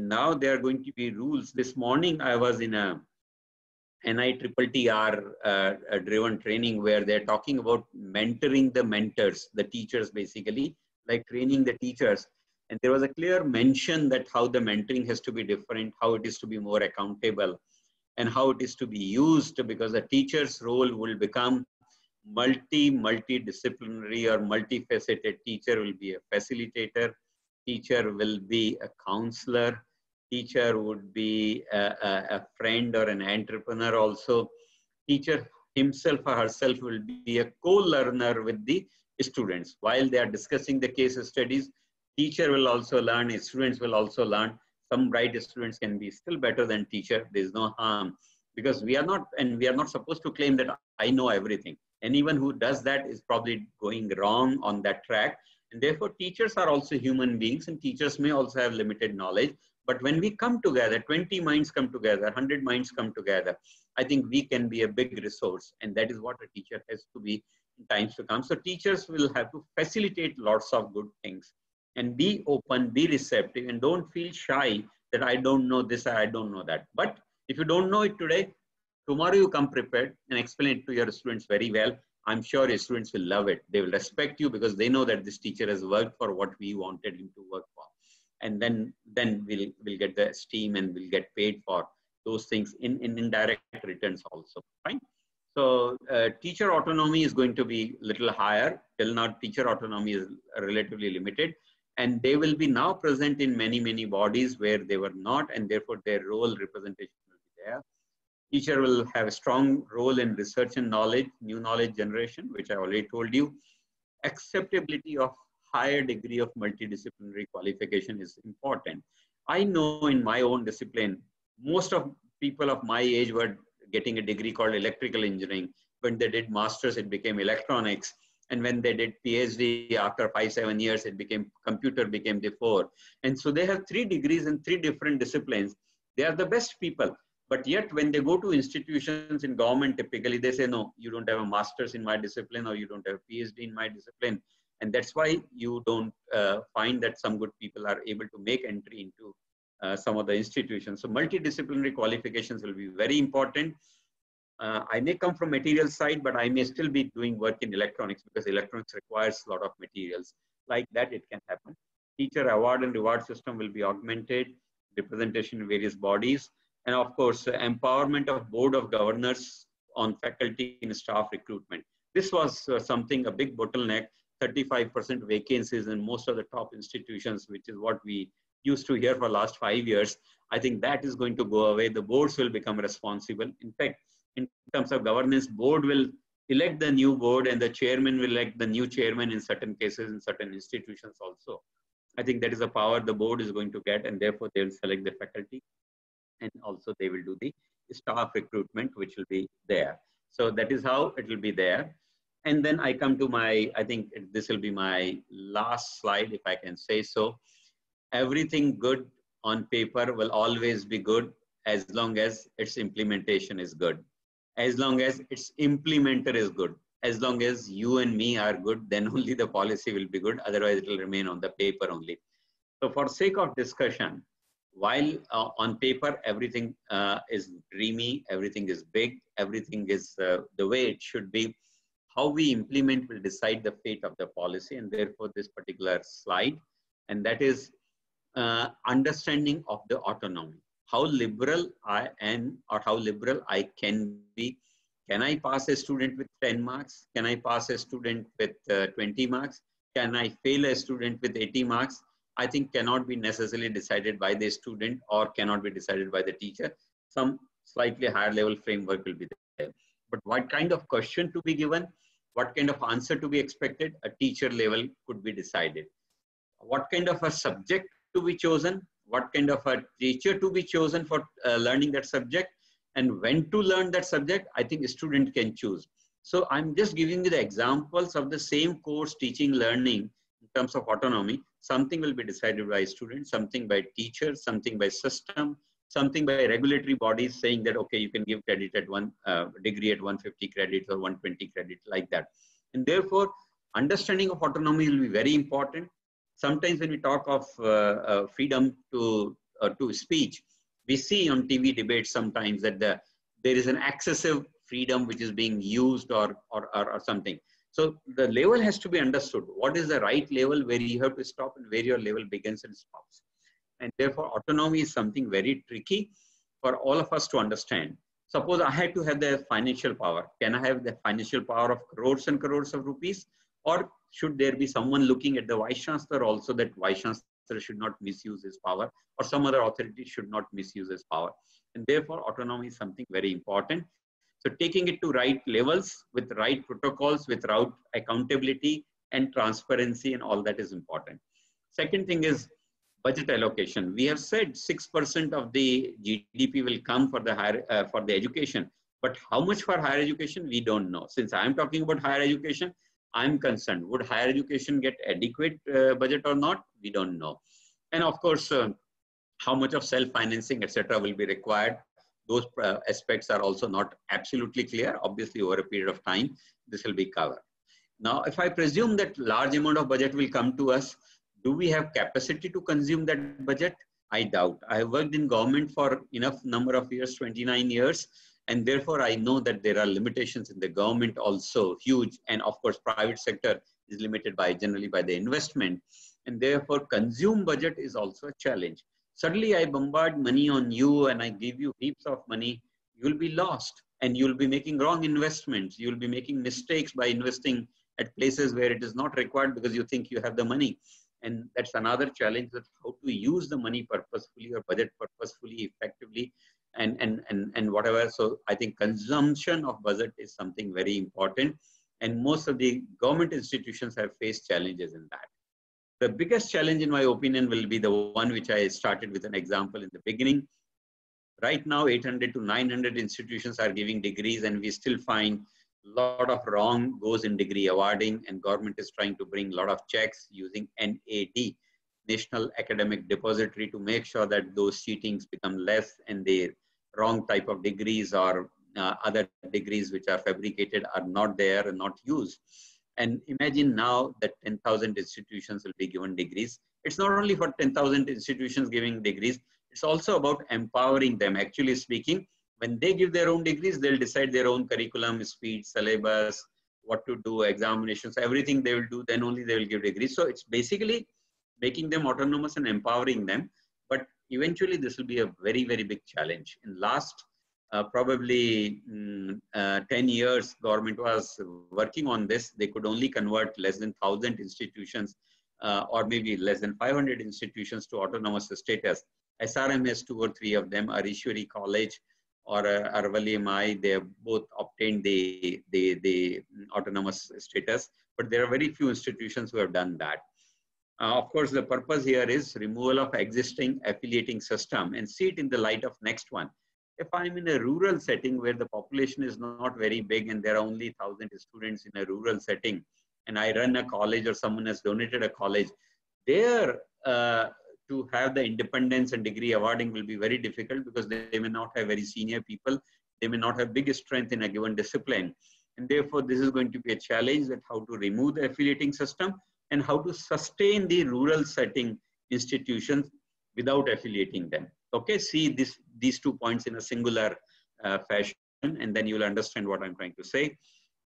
now there are going to be rules. This morning I was in a NITTR driven training where they're talking about mentoring the mentors, the teachers basically, like training the teachers. And there was a clear mention that how the mentoring has to be different, how it is to be more accountable, and how it is to be used, because a teacher's role will become multidisciplinary or multifaceted. Teacher will be a facilitator, teacher will be a counselor, teacher would be a friend or an entrepreneur also. Teacher himself or herself will be a co-learner with the students. While they are discussing the case studies, teacher will also learn, students will also learn. Some bright students can be still better than teacher. There is no harm, because we are not supposed to claim that I know everything. Anyone who does that is probably going wrong on that track. And therefore, teachers are also human beings, and teachers may also have limited knowledge. But when we come together, 20 minds come together, 100 minds come together, I think we can be a big resource. And that is what a teacher has to be in times to come. So teachers will have to facilitate lots of good things and be open, be receptive, and don't feel shy that I don't know this, I don't know that. But if you don't know it today, tomorrow you come prepared and explain it to your students very well. I'm sure your students will love it. They will respect you because they know that this teacher has worked for what we wanted him to work for. And then we'll get the esteem and we'll get paid for those things in indirect returns also, fine? So teacher autonomy is going to be a little higher. Till now, teacher autonomy is relatively limited. And they will be now present in many, many bodies where they were not, and therefore their role representation will be there. Teacher will have a strong role in research and knowledge, new knowledge generation, which I already told you. Acceptability of higher degree of multidisciplinary qualification is important. I know in my own discipline, most of people of my age were getting a degree called electrical engineering. When they did masters, it became electronics. And when they did PhD, after 5-7 years, it became computer became the 4. And so they have 3 degrees in 3 different disciplines. They are the best people. But yet when they go to institutions in government, typically they say, no, you don't have a master's in my discipline, or you don't have a PhD in my discipline. And that's why you don't find that some good people are able to make entry into some of the institutions. So multidisciplinary qualifications will be very important. I may come from material side, but I may still be doing work in electronics because electronics requires a lot of materials. Like that, it can happen. Teacher award and reward system will be augmented, representation in various bodies, and of course, empowerment of board of governors on faculty and staff recruitment. This was something, a big bottleneck, 35% vacancies in most of the top institutions, which is what we used to hear for the last 5 years. I think that is going to go away. The boards will become responsible. In fact, in terms of governance, board will elect the new board and the chairman will elect the new chairman in certain cases, in certain institutions also. I think that is a power the board is going to get, and therefore they will select the faculty, and also they will do the staff recruitment, which will be there. So that is how it will be there. And then I come to my, I think this will be my last slide, if I can say so. Everything good on paper will always be good as long as its implementation is good. As long as its implementer is good, as long as you and me are good, then only the policy will be good. Otherwise, it will remain on the paper only. So for sake of discussion, while on paper, everything is dreamy, everything is big, everything is the way it should be, how we implement will decide the fate of the policy, and therefore this particular slide, and that is understanding of the autonomy. How liberal I am or how liberal I can be. Can I pass a student with 10 marks? Can I pass a student with 20 marks? Can I fail a student with 80 marks? I think cannot be necessarily decided by the student or cannot be decided by the teacher. Some slightly higher level framework will be there. But what kind of question to be given, what kind of answer to be expected, a teacher level could be decided. What kind of a subject to be chosen, what kind of a teacher to be chosen for learning that subject, and when to learn that subject, I think a student can choose. So I'm just giving you the examples of the same course teaching learning in terms of autonomy. Something will be decided by students, something by teachers, something by system, something by regulatory bodies saying that, okay, you can give credit at one degree at 150 credits or 120 credits, like that. And therefore, understanding of autonomy will be very important. Sometimes when we talk of freedom to speech, we see on TV debates sometimes that there is an excessive freedom which is being used or something. So the level has to be understood. What is the right level where you have to stop and where your level begins and stops? And therefore, autonomy is something very tricky for all of us to understand. Suppose I had to have the financial power. Can I have the financial power of crores and crores of rupees? Or should there be someone looking at the Vice Chancellor also, that Vice Chancellor should not misuse his power, or some other authority should not misuse his power? And therefore, autonomy is something very important. So taking it to right levels with right protocols, with right accountability and transparency, and all that is important. Second thing is budget allocation. We have said 6% of the GDP will come for the for the education, but how much for higher education, we don't know. Since I'm talking about higher education, I'm concerned, would higher education get adequate budget or not? We don't know. And of course, how much of self-financing, etc., will be required. Those aspects are also not absolutely clear. Obviously, over a period of time, this will be covered. Now, if I presume that large amount of budget will come to us, do we have capacity to consume that budget? I doubt. I have worked in government for enough number of years, 29 years. And therefore, I know that there are limitations in the government also, huge. And of course, private sector is limited by generally by the investment. And therefore, consume budget is also a challenge. Suddenly, I bombard money on you and I give you heaps of money, you will be lost and you will be making wrong investments. You will be making mistakes by investing at places where it is not required because you think you have the money. And that's another challenge, that how to use the money purposefully or budget purposefully, effectively, and whatever. So I think consumption of budget is something very important. And most of the government institutions have faced challenges in that. The biggest challenge, in my opinion, will be the one which I started with an example in the beginning. Right now, 800 to 900 institutions are giving degrees, and we still find a lot of wrong goes in degree awarding, and government is trying to bring a lot of checks using NAD, National Academic Depository, to make sure that those cheatings become less and the wrong type of degrees or other degrees which are fabricated are not there and not used. And imagine now that 10,000 institutions will be given degrees. It's not only for 10,000 institutions giving degrees, it's also about empowering them. Actually speaking, when they give their own degrees, they'll decide their own curriculum, speed, syllabus, what to do, examinations, everything they will do, then only they will give degrees. So it's basically making them autonomous and empowering them. But eventually this will be a very, very big challenge. In last probably 10 years, government was working on this. They could only convert less than 1,000 institutions or maybe less than 500 institutions to autonomous status. SRM has 2 or 3 of them, Arishwari College or Aravalli MI, they have both obtained the autonomous status, but there are very few institutions who have done that. Of course, the purpose here is removal of existing affiliating system and see it in the light of next one. If I'm in a rural setting where the population is not very big and there are only 1,000 students in a rural setting, and I run a college or someone has donated a college, there to have the independence and degree awarding will be very difficult because they may not have very senior people. They may not have big strength in a given discipline. And therefore, this is going to be a challenge, that how to remove the affiliating system and how to sustain the rural setting institutions without affiliating them. Okay, see these 2 points in a singular fashion, and then you'll understand what I'm trying to say.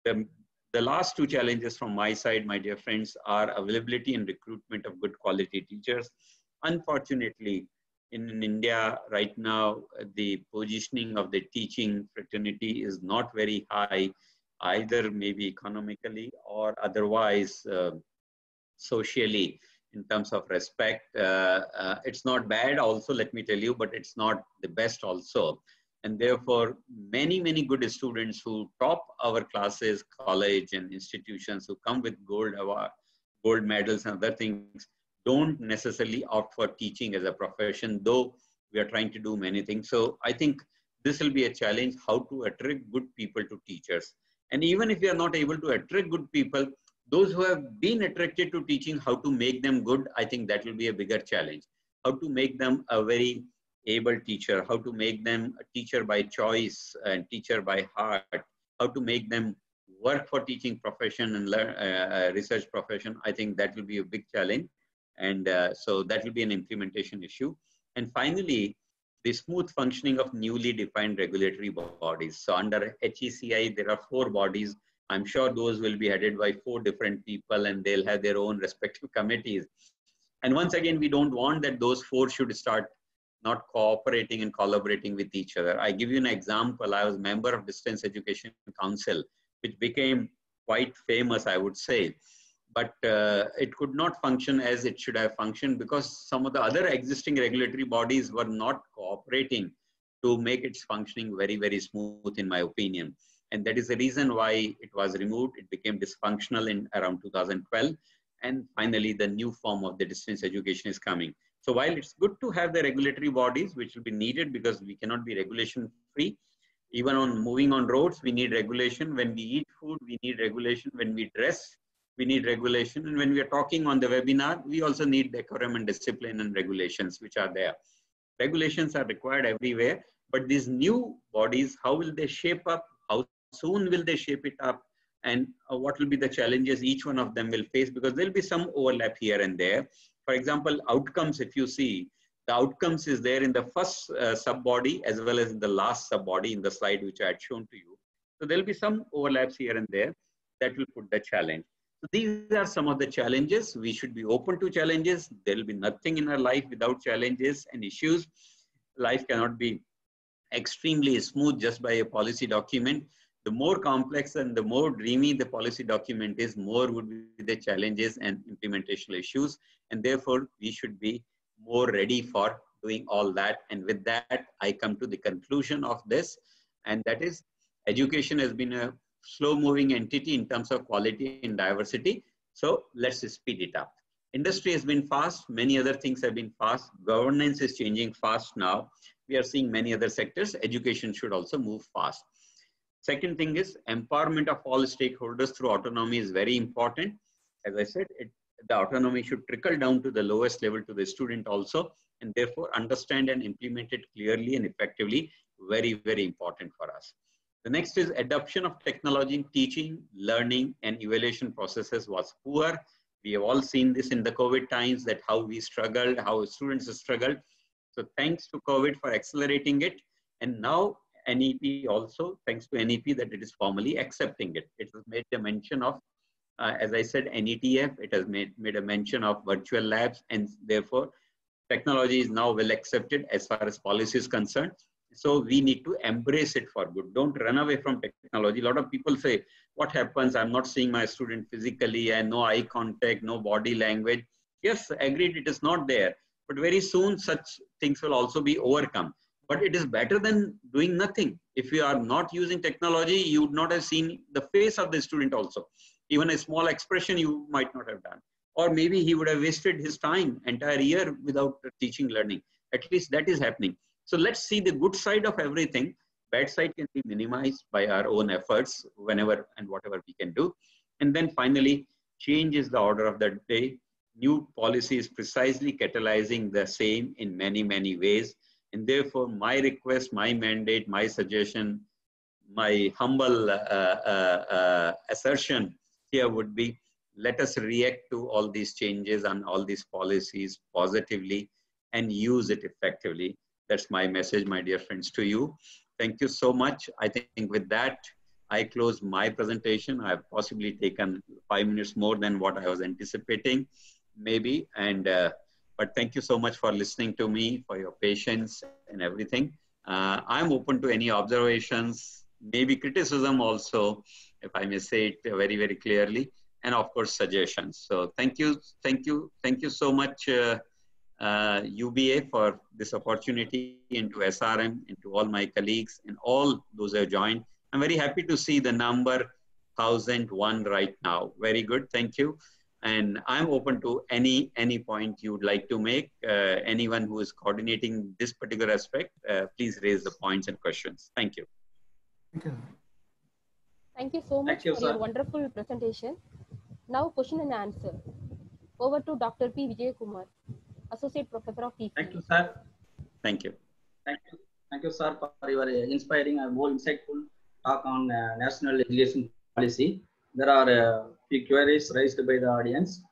The last 2 challenges from my side, my dear friends, are availability and recruitment of good quality teachers. Unfortunately, in India right now, the positioning of the teaching fraternity is not very high, either maybe economically or otherwise socially, in terms of respect. It's not bad also, let me tell you, but it's not the best also. And therefore, many good students who top our classes, college and institutions, who come with gold medals and other things, don't necessarily opt for teaching as a profession, though we are trying to do many things. So I think this will be a challenge, how to attract good people to teachers. And even if we are not able to attract good people, those who have been attracted to teaching, how to make them good, I think that will be a bigger challenge. How to make them a very able teacher, how to make them a teacher by choice and teacher by heart, how to make them work for teaching profession and learn, research profession. I think that will be a big challenge. And so that will be an implementation issue. And finally, the smooth functioning of newly defined regulatory bodies. So under HECI, there are 4 bodies. I'm sure those will be headed by 4 different people and they'll have their own respective committees. And once again, we don't want that those 4 should start not cooperating and collaborating with each other. I give you an example. I was a member of Distance Education Council, which became quite famous, I would say. But it could not function as it should have functioned because some of the other existing regulatory bodies were not cooperating to make its functioning very smooth, in my opinion. And that is the reason why it was removed. It became dysfunctional in around 2012. And finally, the new form of the distance education is coming. So while it's good to have the regulatory bodies, which will be needed because we cannot be regulation free, even on moving on roads, we need regulation. When we eat food, we need regulation. When we dress, we need regulation. And when we are talking on the webinar, we also need decorum and discipline and regulations, which are there. Regulations are required everywhere, but these new bodies, how will they shape up? How soon will they shape it up? And what will be the challenges each one of them will face? Because there'll be some overlap here and there. For example, outcomes, if you see, the outcomes is there in the first sub-body as well as in the last sub-body in the slide which I had shown to you. So there'll be some overlaps here and there that will put the challenge. So these are some of the challenges. We should be open to challenges. There will be nothing in our life without challenges and issues. Life cannot be extremely smooth just by a policy document. The more complex and the more dreamy the policy document is, more would be the challenges and implementational issues. And therefore, we should be more ready for doing all that. And with that, I come to the conclusion of this. And that is, education has been a slow-moving entity in terms of quality and diversity. So let's speed it up. Industry has been fast. Many other things have been fast. Governance is changing fast now. We are seeing many other sectors. Education should also move fast. Second thing is empowerment of all stakeholders through autonomy is very important. As I said, the autonomy should trickle down to the lowest level to the student also, and therefore understand and implement it clearly and effectively. Very important for us. The next is adoption of technology in teaching, learning, and evaluation processes was poor. We have all seen this in the COVID times, that how we struggled, how students struggled. So thanks to COVID for accelerating it. And now NEP also, thanks to NEP, that it is formally accepting it. It has made a mention of, as I said, NETF, it has made a mention of virtual labs, and therefore technology is now well accepted as far as policy is concerned. So we need to embrace it for good. Don't run away from technology. A lot of people say, what happens? I'm not seeing my student physically and no eye contact, no body language. Yes, agreed, it is not there. But very soon such things will also be overcome. But it is better than doing nothing. If you are not using technology, you would not have seen the face of the student also. Even a small expression you might not have done. Or maybe he would have wasted his time, entire year without teaching, learning. At least that is happening. So let's see the good side of everything. Bad side can be minimized by our own efforts whenever and whatever we can do. And then finally, change is the order of the day. New policy is precisely catalyzing the same in many ways. And therefore, my request, my mandate, my suggestion, my humble assertion here would be, let us react to all these changes and all these policies positively and use it effectively. That's my message, my dear friends, to you. Thank you so much. I think with that, I close my presentation. I've possibly taken 5 minutes more than what I was anticipating, maybe. But thank you so much for listening to me, for your patience and everything. I'm open to any observations, maybe criticism also, if I may say it very clearly, and of course, suggestions. So thank you so much, UBA for this opportunity, and to SRM, and to all my colleagues and all those who have joined. I'm very happy to see the number 1001 right now. Very good, thank you. And I'm open to any point you'd like to make. Anyone who is coordinating this particular aspect, please raise the points and questions. Thank you. Thank you. Thank you so much for your wonderful presentation. Now question and answer. Over to Dr. P. Vijay Kumar, Associate Professor of Teaching. Thank you, sir. Thank you. Thank you, sir, for your inspiring and more insightful talk on national education policy. There are a few queries raised by the audience.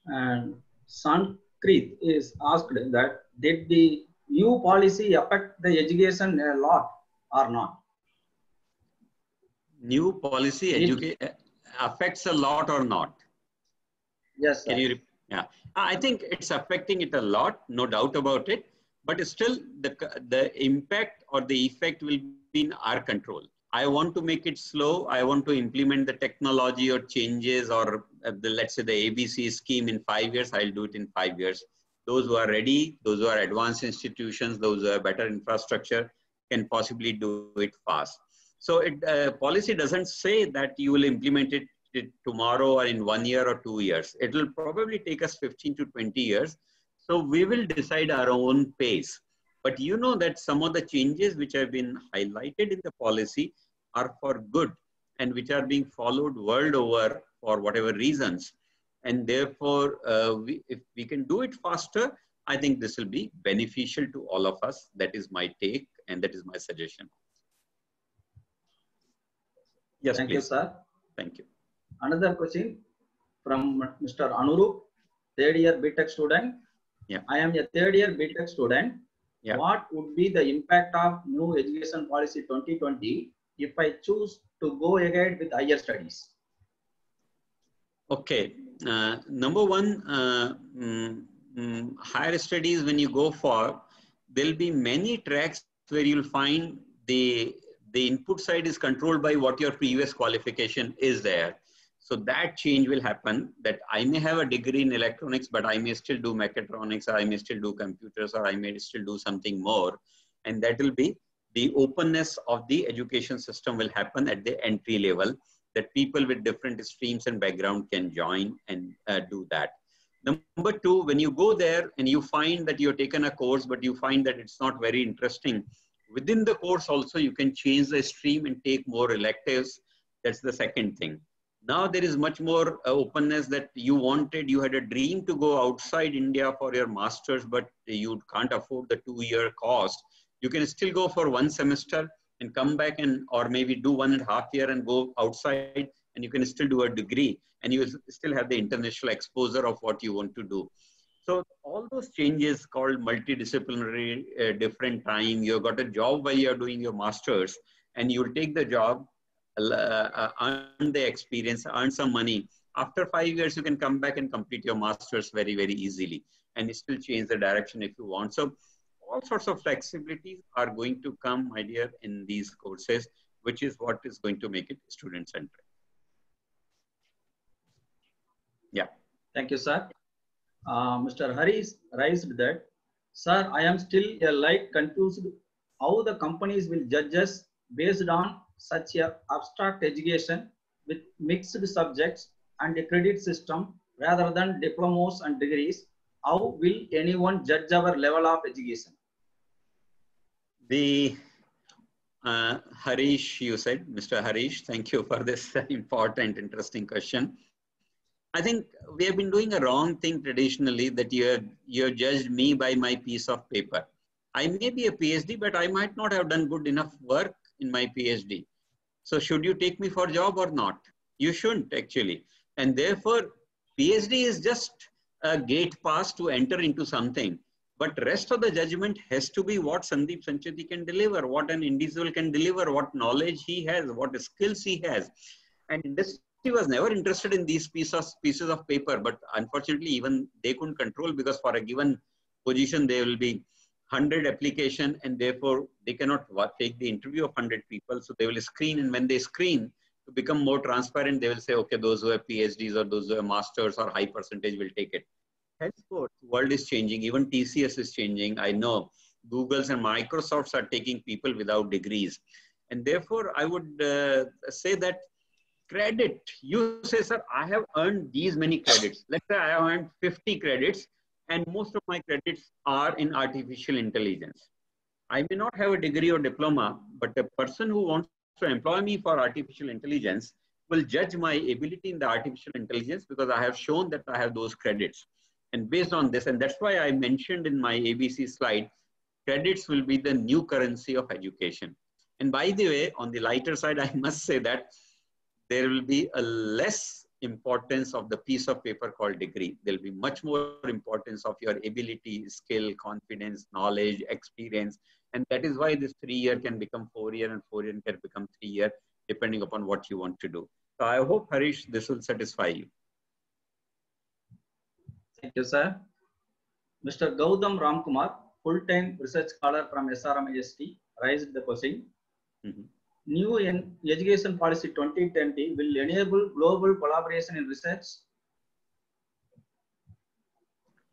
And Sankrit is asked that did the new policy affect the education a lot or not? New policy affects a lot or not? Yes, sir. Can you yeah, I think it's affecting it a lot, no doubt about it, but still the impact or the effect will be in our control. I want to make it slow. I want to implement the technology or changes or let's say the ABC scheme in 5 years. I'll do it in 5 years. Those who are ready, those who are advanced institutions, those who have better infrastructure can possibly do it fast. So policy doesn't say that you will implement it tomorrow or in 1 year or 2 years. It will probably take us 15 to 20 years. So we will decide our own pace. But you know that some of the changes which have been highlighted in the policy are for good and which are being followed world over for whatever reasons. And therefore, if we can do it faster, I think this will be beneficial to all of us. That is my take and that is my suggestion. Yes, Thank please. you, sir. Thank you. Another question from Mr. Anurup, third year BTech student. Yeah. I am a third year BTech student. Yeah. What would be the impact of new education policy 2020 if I choose to go ahead with higher studies? Okay. Number one, higher studies, when you go for, there'll be many tracks where you'll find the input side is controlled by what your previous qualification is there. So that change will happen, that I may have a degree in electronics, but I may still do mechatronics, or I may still do computers, or I may still do something more. And that will be the openness of the education system will happen at the entry level, that people with different streams and background can join and do that. Number two, when you go there and you find that you've taken a course, but you find that it's not very interesting, within the course also you can change the stream and take more electives. That's the second thing. Now there is much more openness that you had a dream to go outside India for your master's, but you can't afford the 2-year cost. You can still go for 1 semester and come back or maybe do 1.5 years and go outside, and you can still do a degree and you still have the international exposure of what you want to do. So all those changes called multidisciplinary, different time, you've got a job while you're doing your master's and you'll take the job, earn the experience, earn some money. After 5 years, you can come back and complete your master's very, very easily and still change the direction if you want. So all sorts of flexibilities are going to come, my dear, in these courses, which is what is going to make it student-centric. Yeah. Thank you, sir. Mr. Harris raised that, sir, I am still a light confused how the companies will judge us based on such a abstract education with mixed subjects and a credit system rather than diplomas and degrees. How will anyone judge our level of education? The Harish, you said, Mr. Harish, thank you for this important, interesting question. I think we have been doing a wrong thing traditionally, that you judged me by my piece of paper. I may be a PhD, but I might not have done good enough work in my PhD. So should you take me for a job or not? You shouldn't actually. And therefore, PhD is just a gate pass to enter into something. But rest of the judgment has to be what Sandeep Sancheti can deliver, what an individual can deliver, what knowledge he has, what skills he has. And industry was never interested in these pieces of paper, but unfortunately even they couldn't control, because for a given position there will be 100 application and therefore they cannot take the interview of 100 people. So they will screen, and when they screen, to become more transparent, they will say, okay, those who have PhDs or those who have masters or high percentage will take it. henceforth, world is changing. Even TCS is changing. I know Google's and Microsoft's are taking people without degrees. And therefore, I would say that credit, you say, sir, I have earned these many credits. Let's say I have earned 50 credits and most of my credits are in artificial intelligence. I may not have a degree or diploma, but the person who wants to employ me for artificial intelligence will judge my ability in the artificial intelligence because I have shown that I have those credits. And based on this, and that's why I mentioned in my ABC slide, credits will be the new currency of education. And by the way, on the lighter side, I must say that there will be a less importance of the piece of paper called degree. There will be much more importance of your ability, skill, confidence, knowledge, experience. And that is why this 3-year can become 4-year and 4-year can become 3-year, depending upon what you want to do. So I hope, Harish, this will satisfy you. Thank you, sir. Mr. Gautam Ramkumar, full-time research scholar from SRM IST, raised the question. New Education Policy 2020 will enable global collaboration in research.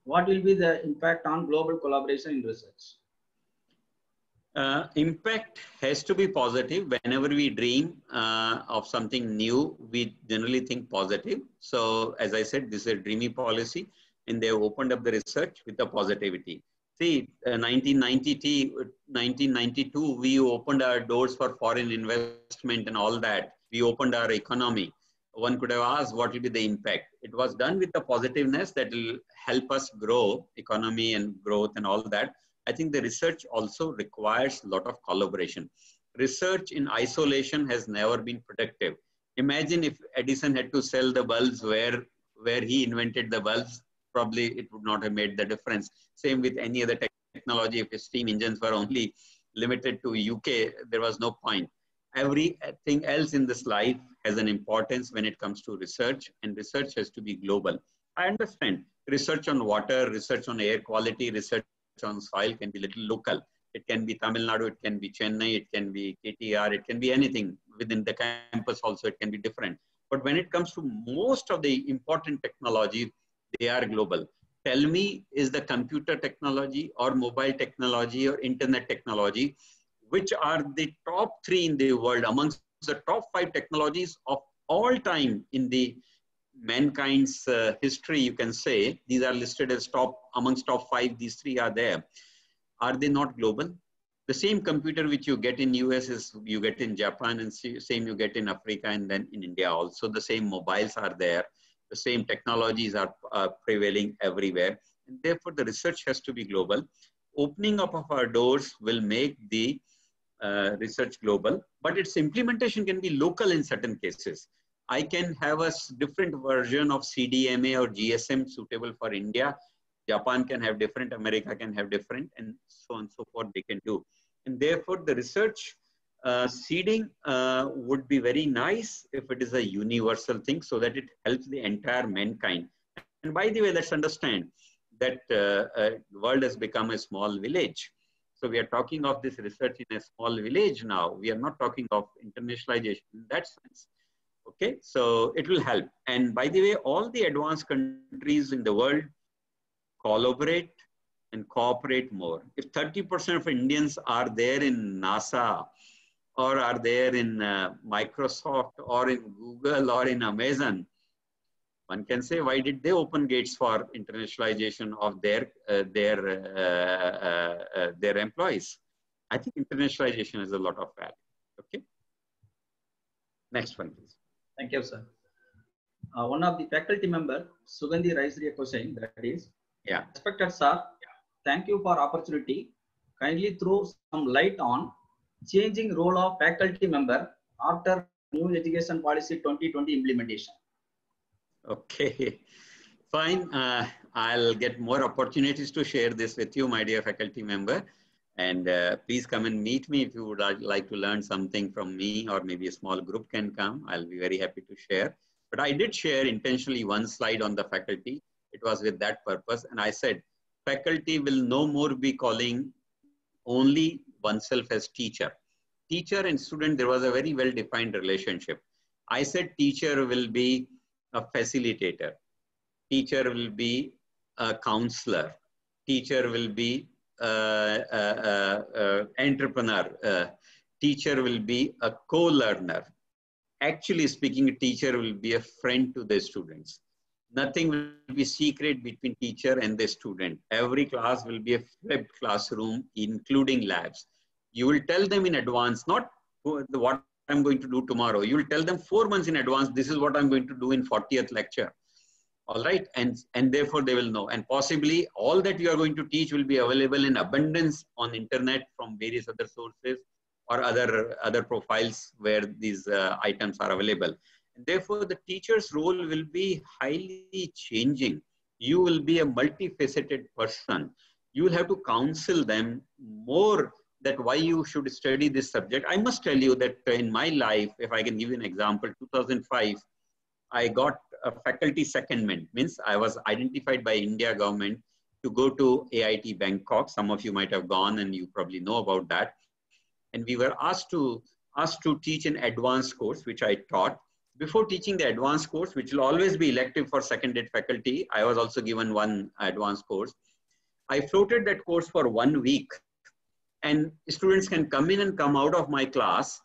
What will be the impact on global collaboration in research? Impact has to be positive. Whenever we dream of something new, we generally think positive. So as I said, this is a dreamy policy and they have opened up the research with the positivity. See, 1992, we opened our doors for foreign investment and all that. We opened our economy. One could have asked what will be the impact. It was done with the positiveness that will help us grow economy and growth and all that. I think the research also requires a lot of collaboration. Research in isolation has never been productive. Imagine if Edison had to sell the bulbs where he invented the bulbs, probably it would not have made the difference. Same with any other technology. If steam engines were only limited to UK, there was no point. Everything else in this life has an importance when it comes to research, and research has to be global. I understand research on water, research on air quality, research on soil can be little local. It can be Tamil Nadu, it can be Chennai, it can be KTR, it can be anything within the campus also, it can be different. But when it comes to most of the important technology, they are global. Tell me, is the computer technology or mobile technology or internet technology, which are the top 3 in the world amongst the top 5 technologies of all time in the mankind's history, you can say, these are listed as amongst top 5, these 3 are there. Are they not global? The same computer which you get in US is you get in Japan, and same you get in Africa and then in India also. The same mobiles are there. The same technologies are prevailing everywhere. And therefore, the research has to be global. Opening up of our doors will make the research global, but its implementation can be local in certain cases. I can have a different version of CDMA or GSM suitable for India. Japan can have different, America can have different, and so on and so forth they can do. And therefore, the research seeding would be very nice if it is a universal thing so that it helps the entire mankind. And by the way, let's understand that the world has become a small village. So we are talking of this research in a small village now. We are not talking of internationalization in that sense. Okay, so it will help. And by the way, all the advanced countries in the world collaborate and cooperate more. If 30% of Indians are there in NASA, or are there in Microsoft, or in Google, or in Amazon, one can say, why did they open gates for internationalization of their employees? I think internationalization has a lot of value. Okay. Next one, please. Thank you, sir. One of the faculty member, Sugandhi, raised a question, that is, yeah. Respected sir, thank you for opportunity. Kindly throw some light on changing role of faculty member after New Education Policy 2020 implementation. Okay, fine. I'll get more opportunities to share this with you, my dear faculty member. And please come and meet me if you would like to learn something from me, or maybe a small group can come. I'll be very happy to share. But I did share intentionally one slide on the faculty. It was with that purpose. And I said, faculty will no more be calling only oneself as teacher. Teacher and student, there was a very well-defined relationship. I said teacher will be a facilitator. Teacher will be a counselor. Teacher will be entrepreneur. Teacher will be a co-learner. Actually speaking, a teacher will be a friend to the students. Nothing will be secret between teacher and the student. Every class will be a flipped classroom, including labs. You will tell them in advance, not what I'm going to do tomorrow. You will tell them 4 months in advance, this is what I'm going to do in 40th lecture. All right, and therefore they will know. And possibly all that you are going to teach will be available in abundance on internet from various other sources or other profiles where these items are available. And therefore, the teacher's role will be highly changing. You will be a multifaceted person. You will have to counsel them more that why you should study this subject. I must tell you that in my life, if I can give you an example, 2005, I got a faculty secondment, means I was identified by India government to go to AIT Bangkok. Some of you might have gone and you probably know about that. And we were asked to teach an advanced course, which I taught. Before teaching the advanced course, which will always be elective for seconded faculty, I was also given one advanced course. I floated that course for 1 week, and students can come in and come out of my class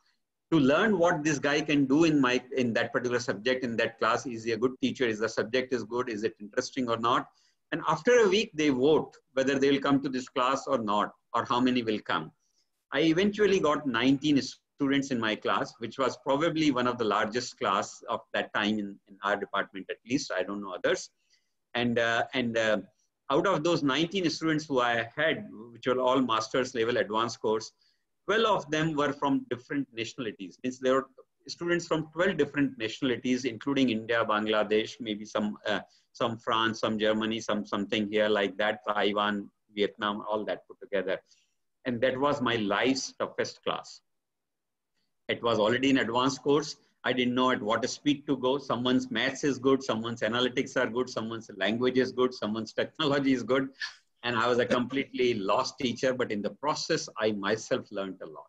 to learn what this guy can do in that particular subject in that class. Is he a good teacher? Is the subject is good? Is it interesting or not? And after a week, they vote whether they will come to this class or not, or how many will come. I eventually got 19 students in my class, which was probably one of the largest class of that time in our department, at least. I don't know others. And out of those 19 students who I had, which were all master's level advanced course, 12 of them were from different nationalities. Means there were students from 12 different nationalities, including India, Bangladesh, maybe some France, some Germany, something here like that, Taiwan, Vietnam, all that put together. And that was my life's toughest class. It was already an advanced course. I didn't know at what speed to go. Someone's maths is good, someone's analytics are good, someone's language is good, someone's technology is good. And I was a completely lost teacher, but in the process, I myself learned a lot.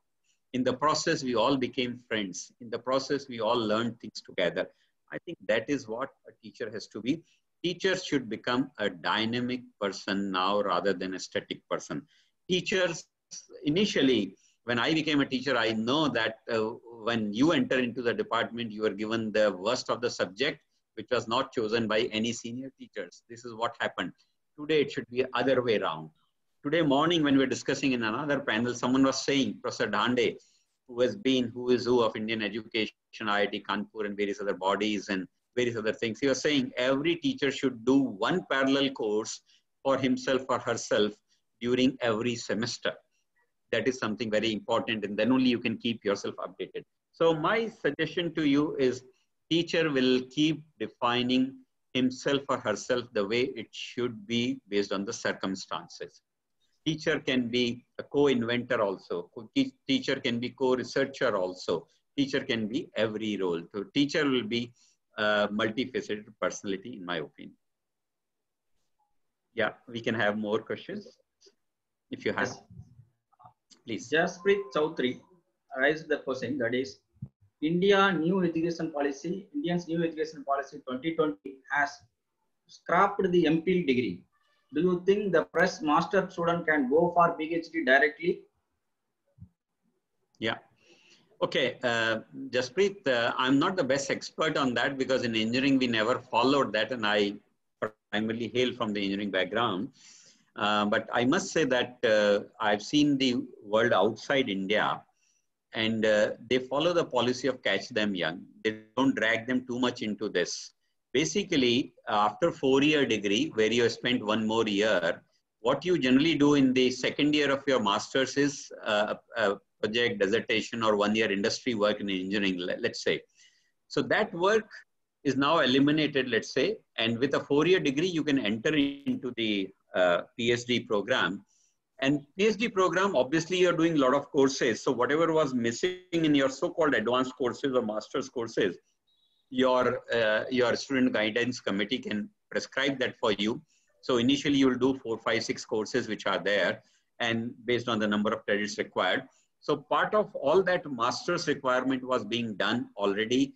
In the process, we all became friends. In the process, we all learned things together. I think that is what a teacher has to be. Teachers should become a dynamic person now rather than a static person. Teachers, initially, when I became a teacher, I know that when you enter into the department, you are given the worst of the subject, which was not chosen by any senior teachers. This is what happened. Today, it should be the other way around. Today morning, when we were discussing in another panel, someone was saying, Professor Dhande, who is who of Indian education, IIT Kanpur and various other bodies and various other things. He was saying every teacher should do one parallel course for himself or herself during every semester. That is something very important, and then only you can keep yourself updated. So my suggestion to you is teacher will keep defining himself or herself the way it should be based on the circumstances. Teacher can be a co-inventor also. Teacher can be co-researcher also. Teacher can be every role. So teacher will be a multifaceted personality, in my opinion. Yeah, we can have more questions if you have. Please. Jaspreet Chowdhury raised the question, that is, India's new education policy 2020 has scrapped the MPhil degree. Do you think the fresh master student can go for PhD directly? Yeah. Okay, Jaspreet, I'm not the best expert on that because in engineering we never followed that, and I primarily hail from the engineering background. But I must say that I've seen the world outside India, and they follow the policy of catch them young. They don't drag them too much into this. Basically, after 4-year degree, where you have spent 1 more year, what you generally do in the second year of your master's is a project, dissertation, or 1-year industry work in engineering, let's say. So that work is now eliminated, let's say, and with a 4-year degree, you can enter into the PhD program. And PhD program, obviously you're doing a lot of courses. So whatever was missing in your so-called advanced courses or master's courses, your student guidance committee can prescribe that for you. So initially you'll do 4, 5, 6 courses which are there, and based on the number of credits required. So part of all that master's requirement was being done already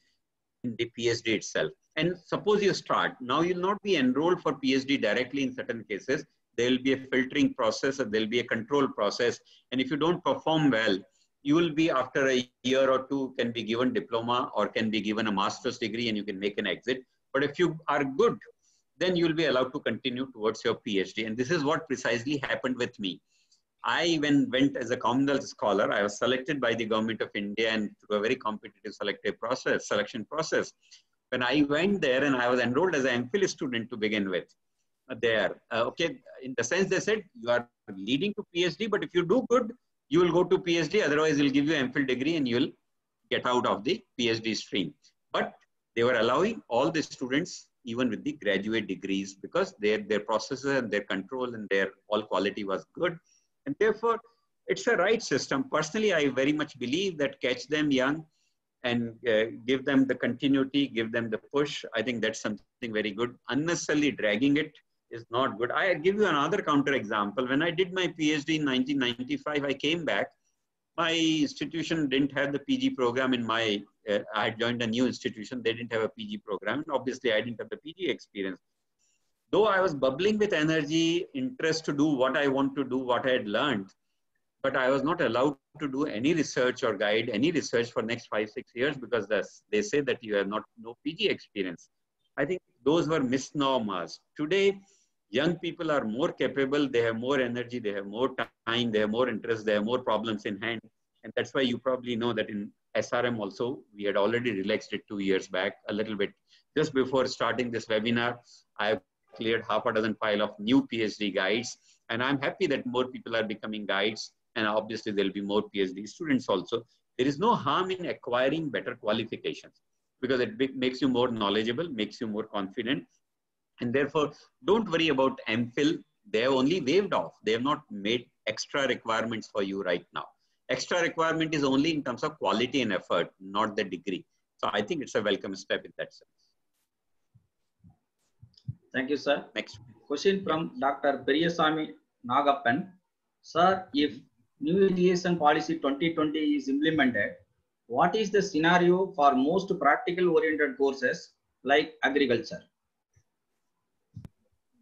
in the PhD itself. And suppose you start, now you'll not be enrolled for PhD directly in certain cases. There will be a filtering process, or there will be a control process. And if you don't perform well, you will be, after a year or two, can be given diploma or can be given a master's degree and you can make an exit. But if you are good, then you will be allowed to continue towards your PhD. And this is what precisely happened with me. I went as a Commonwealth scholar. I was selected by the Government of India and through a very competitive selection process. When I went there and I was enrolled as an MPhil student to begin with there, okay, in the sense they said, you are leading to PhD, but if you do good, you will go to PhD, otherwise they'll give you MPhil degree and you'll get out of the PhD stream. But they were allowing all the students, even with the graduate degrees, because their processes and their control and their all quality was good. And therefore, it's a right system. Personally, I very much believe that catch them young and give them the continuity, give them the push. I think that's something very good. Unnecessarily dragging it is not good. I give you another counter example. When I did my PhD in 1995, I came back. My institution didn't have the PG program in my, I had joined a new institution. They didn't have a PG program. And obviously, I didn't have the PG experience. Though I was bubbling with energy, interest to do what I want to do, what I had learned, but I was not allowed to do any research or guide any research for next 5-6 years because they say that you have no PG experience. I think those were misnomers. Today, young people are more capable, they have more energy, they have more time, they have more interest, they have more problems in hand. And that's why you probably know that in SRM also, we had already relaxed it 2 years back a little bit. Just before starting this webinar, I have cleared half a dozen pile of new PhD guides. And I'm happy that more people are becoming guides. And obviously there'll be more PhD students also. There is no harm in acquiring better qualifications because it makes you more knowledgeable, makes you more confident. And therefore, don't worry about MPhil. They have only waived off. They have not made extra requirements for you right now. Extra requirement is only in terms of quality and effort, not the degree. So I think it's a welcome step in that sense. Thank you, sir. Next question from Dr. Periyasamy Nagappan. Sir, if New Education Policy 2020 is implemented, what is the scenario for most practical oriented courses like agriculture?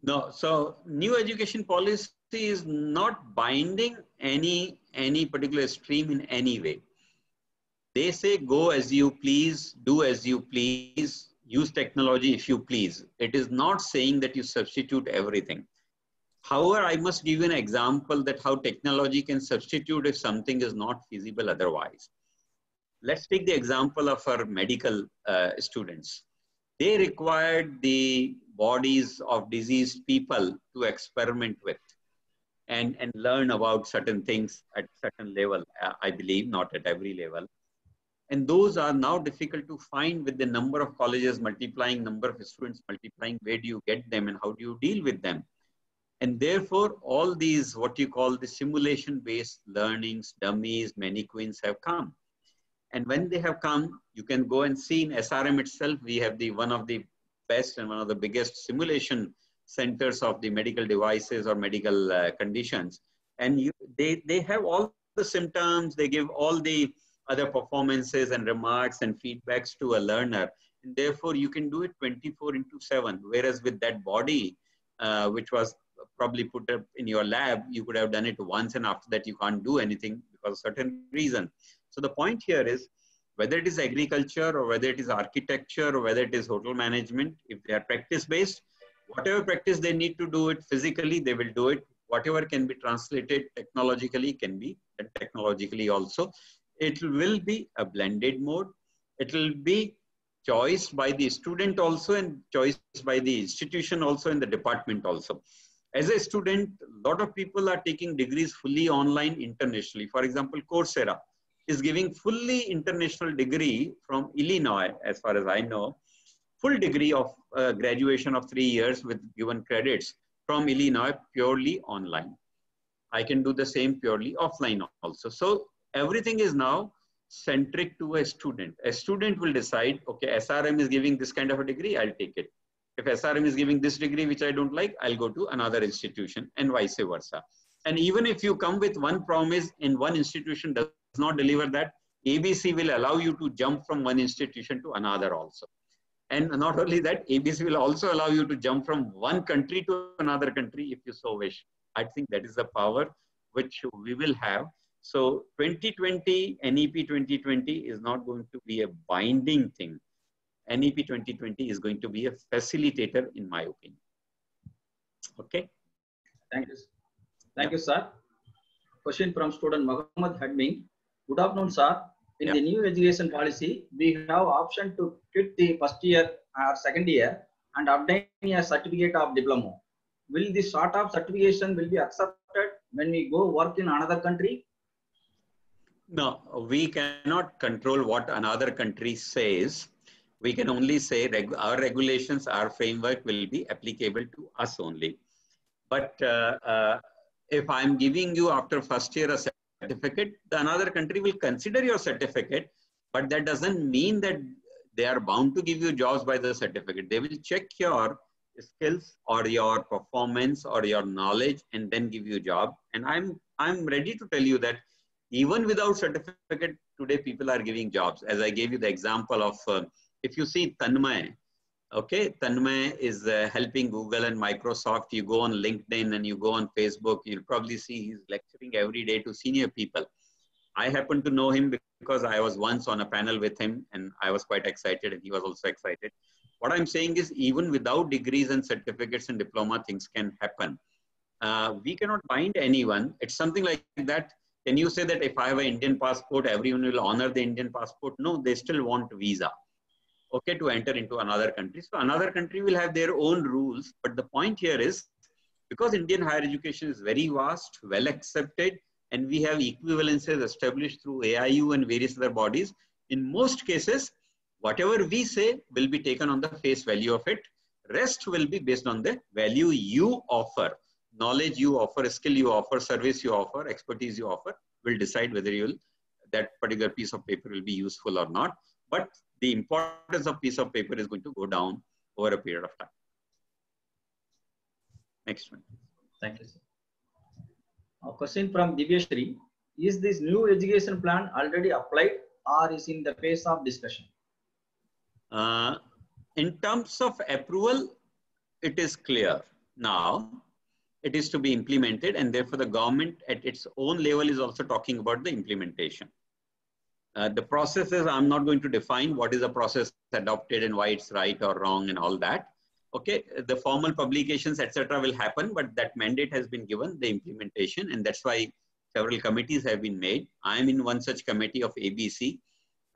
No, so new education policy is not binding any particular stream in any way. They say go as you please, do as you please, use technology if you please. It is not saying that you substitute everything. However, I must give you an example that how technology can substitute if something is not feasible otherwise. Let's take the example of our medical students. They required the bodies of diseased people to experiment with and learn about certain things at certain level, I believe, not at every level. And those are now difficult to find with the number of colleges multiplying, number of students multiplying. Where do you get them and how do you deal with them? And therefore, all these, what you call the simulation-based learnings, dummies, mannequins have come. And when they have come, you can go and see in SRM itself, we have one of the best and one of the biggest simulation centers of the medical devices or medical conditions. And they have all the symptoms, they give all the other performances and remarks and feedbacks to a learner. And therefore, you can do it 24/7. Whereas with that body, which was probably put up in your lab, you could have done it once and after that you can't do anything because of certain reason. So the point here is, whether it is agriculture or whether it is architecture or whether it is hotel management, if they are practice-based, whatever practice they need to do it physically, they will do it. Whatever can be translated technologically can be done technologically also. It will be a blended mode. It will be choice by the student also and choice by the institution also and the department also. As a student, a lot of people are taking degrees fully online internationally. For example, Coursera is giving fully international degree from Illinois, as far as I know, full degree of graduation of 3 years with given credits from Illinois purely online. I can do the same purely offline also. So everything is now centric to a student. A student will decide, okay, SRM is giving this kind of a degree, I'll take it. If SRM is giving this degree, which I don't like, I'll go to another institution and vice versa. And even if you come with one promise and one institution does not deliver that, ABC will allow you to jump from one institution to another also. And not only that, ABC will also allow you to jump from one country to another country if you so wish. I think that is the power which we will have. So 2020, NEP 2020 is not going to be a binding thing. NEP 2020 is going to be a facilitator, in my opinion. Okay. Thank you. Thank you, sir. Question from student Muhammad Hadmi. Good afternoon, sir. In the new education policy, we have option to quit the first year or second year and obtain a certificate of diploma. Will this sort of certification will be accepted when we go work in another country? No, we cannot control what another country says. We can only say our regulations, our framework will be applicable to us only. But if I'm giving you after first year a certificate, another country will consider your certificate, but that doesn't mean that they are bound to give you jobs by the certificate. They will check your skills or your performance or your knowledge and then give you a job. And I'm ready to tell you that even without certificate, today people are giving jobs. As I gave you the example of, if you see Tanmay, okay, Tanmay is helping Google and Microsoft. You go on LinkedIn and you go on Facebook, you'll probably see he's lecturing every day to senior people. I happen to know him because I was once on a panel with him and I was quite excited and he was also excited. What I'm saying is even without degrees and certificates and diploma, things can happen. We cannot bind anyone. It's something like that. Can you say that if I have an Indian passport, everyone will honor the Indian passport? No, they still want visa, okay, to enter into another country. So another country will have their own rules. But the point here is, because Indian higher education is very vast, well accepted, and we have equivalences established through AIU and various other bodies, in most cases, whatever we say will be taken on the face value of it. Rest will be based on the value you offer. Knowledge you offer, skill you offer, service you offer, expertise you offer will decide whether that particular piece of paper will be useful or not. But the importance of piece of paper is going to go down over a period of time. Next one. Thank you, sir. A question from Divyashri. Is this new education plan already applied or is in the phase of discussion? In terms of approval, it is clear. Now, it is to be implemented, and therefore the government at its own level is also talking about the implementation. The processes, I'm not going to define what is the process adopted and why it's right or wrong and all that. Okay, the formal publications, etc. will happen, but that mandate has been given, the implementation, and that's why several committees have been made. I'm in one such committee of ABC,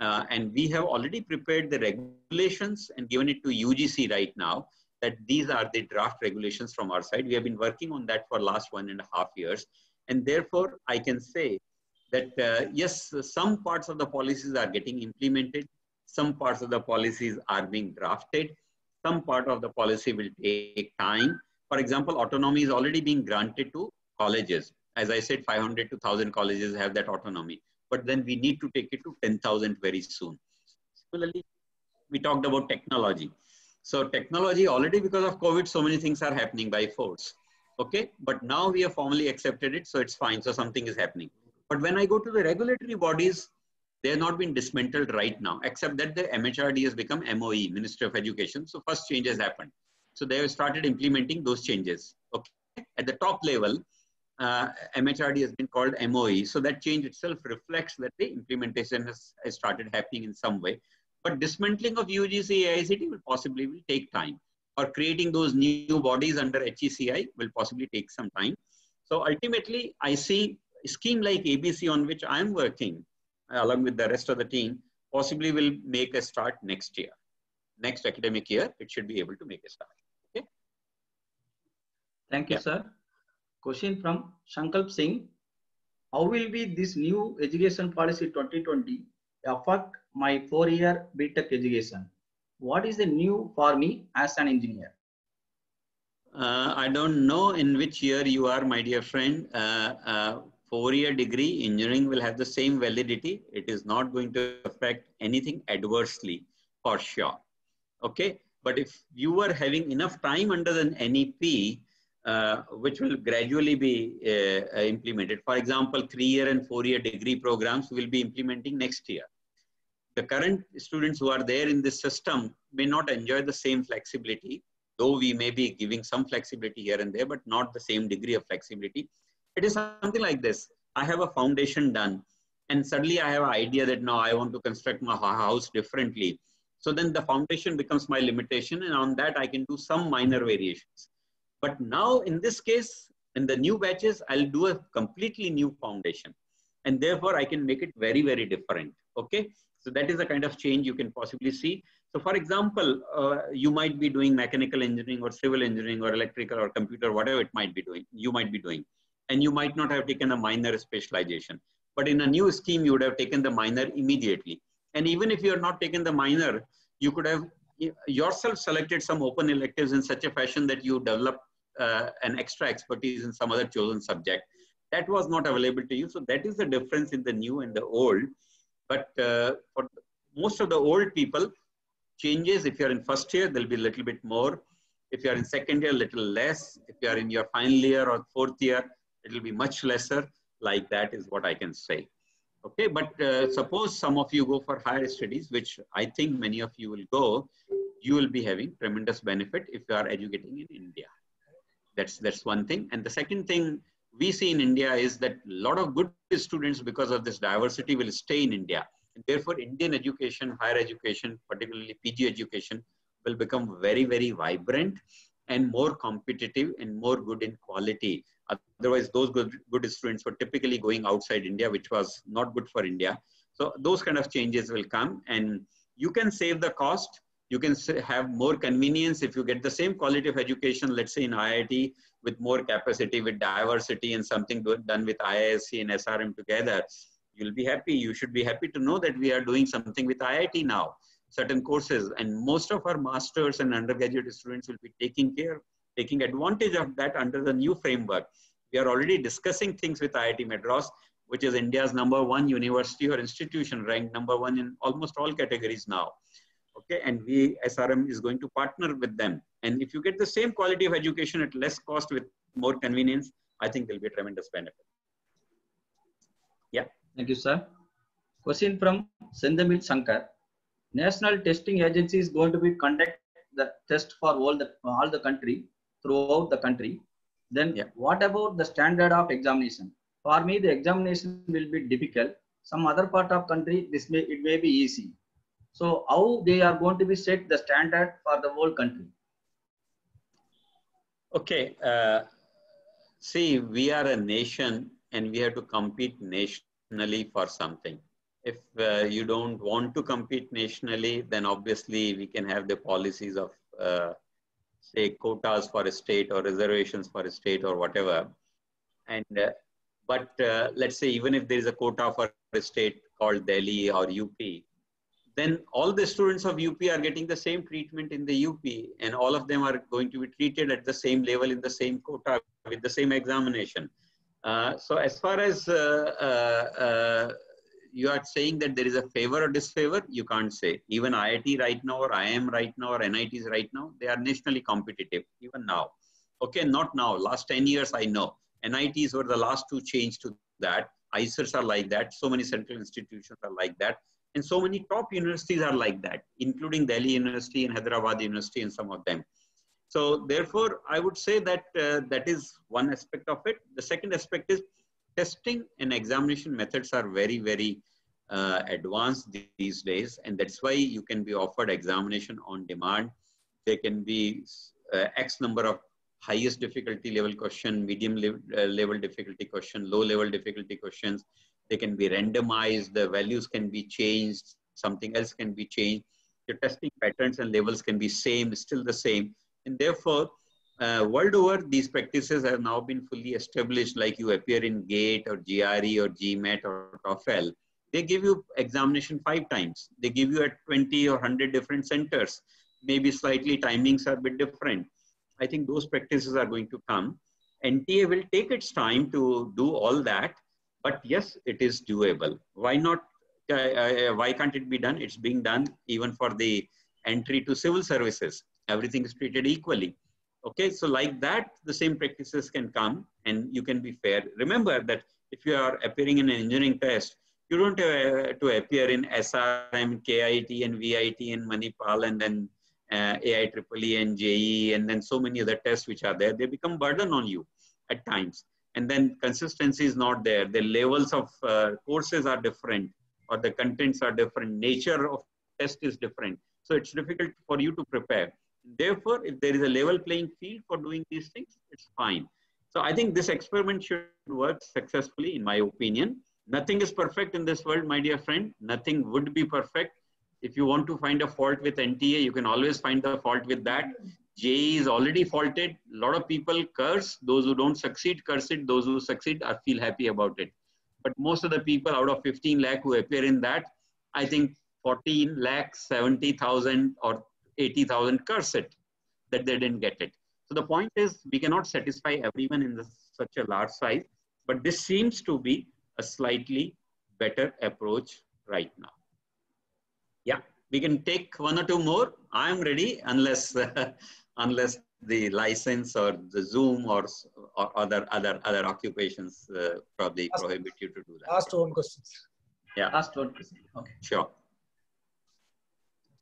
and we have already prepared the regulations and given it to UGC right now, that these are the draft regulations from our side. We have been working on that for last 1.5 years. And therefore, I can say that, yes, some parts of the policies are getting implemented. Some parts of the policies are being drafted. Some part of the policy will take time. For example, autonomy is already being granted to colleges. As I said, 500 to 1,000 colleges have that autonomy. But then we need to take it to 10,000 very soon. Similarly, we talked about technology. So technology already, because of COVID, so many things are happening by force. Okay, but now we have formally accepted it, so it's fine. So something is happening. But when I go to the regulatory bodies, they have not been dismantled right now, except that the MHRD has become MOE, Ministry of Education. So first change has happened. So they have started implementing those changes. Okay, at the top level, MHRD has been called MOE. So that change itself reflects that the implementation has started happening in some way. But dismantling of UGC, AICT will possibly take time, or creating those new bodies under HECI will possibly take some time. So ultimately, I see a scheme like ABC on which I'm working, along with the rest of the team, possibly will make a start next year. Next academic year, it should be able to make a start. Okay. Thank you, sir. Question from Shankalp Singh. How will be this new education policy 2020 affect my 4-year BTech education? What is the new for me as an engineer? I don't know in which year you are, my dear friend. 4-year degree, engineering will have the same validity. It is not going to affect anything adversely, for sure. Okay, but if you are having enough time under the NEP, which will gradually be implemented. For example, 3-year and 4-year degree programs will be implementing next year. The current students who are there in this system may not enjoy the same flexibility, though we may be giving some flexibility here and there, but not the same degree of flexibility. It is something like this. I have a foundation done, and suddenly I have an idea that now I want to construct my house differently. So then the foundation becomes my limitation, and on that I can do some minor variations. But now in this case, in the new batches, I'll do a completely new foundation. And therefore I can make it very, very different. Okay. So that is the kind of change you can possibly see. So for example, you might be doing mechanical engineering or civil engineering or electrical or computer, whatever it might be doing, you might be doing. And you might not have taken a minor specialization. But in a new scheme, you would have taken the minor immediately. And even if you have not taken the minor, you could have yourself selected some open electives in such a fashion that you develop an extra expertise in some other chosen subject. That was not available to you. So that is the difference in the new and the old. But for most of the old people, changes, if you're in first year, there'll be a little bit more. If you're in second year, a little less. If you're in your final year or fourth year, it'll be much lesser. Like that is what I can say. Okay, but suppose some of you go for higher studies, which I think many of you will go, you will be having tremendous benefit if you are educating in India. That's one thing. And the second thing we see in India is that a lot of good students, because of this diversity, will stay in India. And therefore, Indian education, higher education, particularly PG education, will become very, very vibrant and more competitive and more good in quality. Otherwise, those good students were typically going outside India, which was not good for India. So those kind of changes will come, and you can save the cost. You can have more convenience if you get the same quality of education, let's say in IIT, with more capacity, with diversity, and something done with IISc and SRM together. You'll be happy. You should be happy to know that we are doing something with IIT now, certain courses, and most of our masters and undergraduate students will be taking advantage of that under the new framework. We are already discussing things with IIT Madras, which is India's #1 university or institution, ranked #1 in almost all categories now. Okay, and SRM is going to partner with them. And if you get the same quality of education at less cost with more convenience, I think there'll be a tremendous benefit. Yeah. Thank you, sir. Question from Sendamil Shankar. National Testing Agency is going to be conduct the test for all the country, throughout the country. Then what about the standard of examination? For me, the examination will be difficult. Some other part of country, it may be easy. So how they are going to be set the standard for the whole country? Okay. See, we are a nation and we have to compete nationally for something. If you don't want to compete nationally, then obviously we can have the policies of, say, quotas for a state or reservations for a state or whatever. And but let's say even if there is a quota for a state called Delhi or UP, then all the students of UP are getting the same treatment in the UP, and all of them are going to be treated at the same level in the same quota with the same examination. So as far as you are saying that there is a favor or disfavor, you can't say. Even IIT right now, or IIM right now, or NITs right now, they are nationally competitive, even now. Okay, not now, last 10 years I know. NITs were the last to change to that. ICERs are like that. So many central institutions are like that. And so many top universities are like that, including Delhi University and Hyderabad University and some of them. So therefore, I would say that that is one aspect of it. The second aspect is testing and examination methods are very, very advanced these days. And that's why you can be offered examination on demand. There can be X number of highest difficulty level question, medium level difficulty question, low level difficulty questions. They can be randomized, the values can be changed, something else can be changed. Your testing patterns and levels can be still the same. And therefore, world over, these practices have now been fully established, like you appear in GATE or GRE or GMAT or TOEFL. They give you examination 5 times. They give you at 20 or 100 different centers. Maybe slightly timings are a bit different. I think those practices are going to come. NTA will take its time to do all that. But yes, it is doable. Why not? Why can't it be done? It's being done even for the entry to civil services. Everything is treated equally. Okay, so like that, the same practices can come and you can be fair. Remember that if you are appearing in an engineering test, You don't have to appear in SRM, KIT and VIT and Manipal and then AIEEE and JEE and then so many other tests which are there. They become burden on you at times. And then consistency is not there. The levels of courses are different or the contents are different. Nature of test is different. So it's difficult for you to prepare. Therefore, if there is a level playing field for doing these things, it's fine. So I think this experiment should work successfully, in my opinion. Nothing is perfect in this world, my dear friend. Nothing would be perfect. If you want to find a fault with NTA, you can always find the fault with that. JEE is already faulted. A lot of people curse. Those who don't succeed, curse it. Those who succeed, I feel happy about it. But most of the people out of 15 lakh who appear in that, I think 14 lakh, 70,000 or 80,000 curse it, that they didn't get it. So the point is, we cannot satisfy everyone in such a large size, but this seems to be a slightly better approach right now. Yeah, we can take one or two more. I'm ready, unless unless the license or the Zoom or other occupations probably prohibit you to do that. Last one question. Yeah, last one question. Okay. Sure.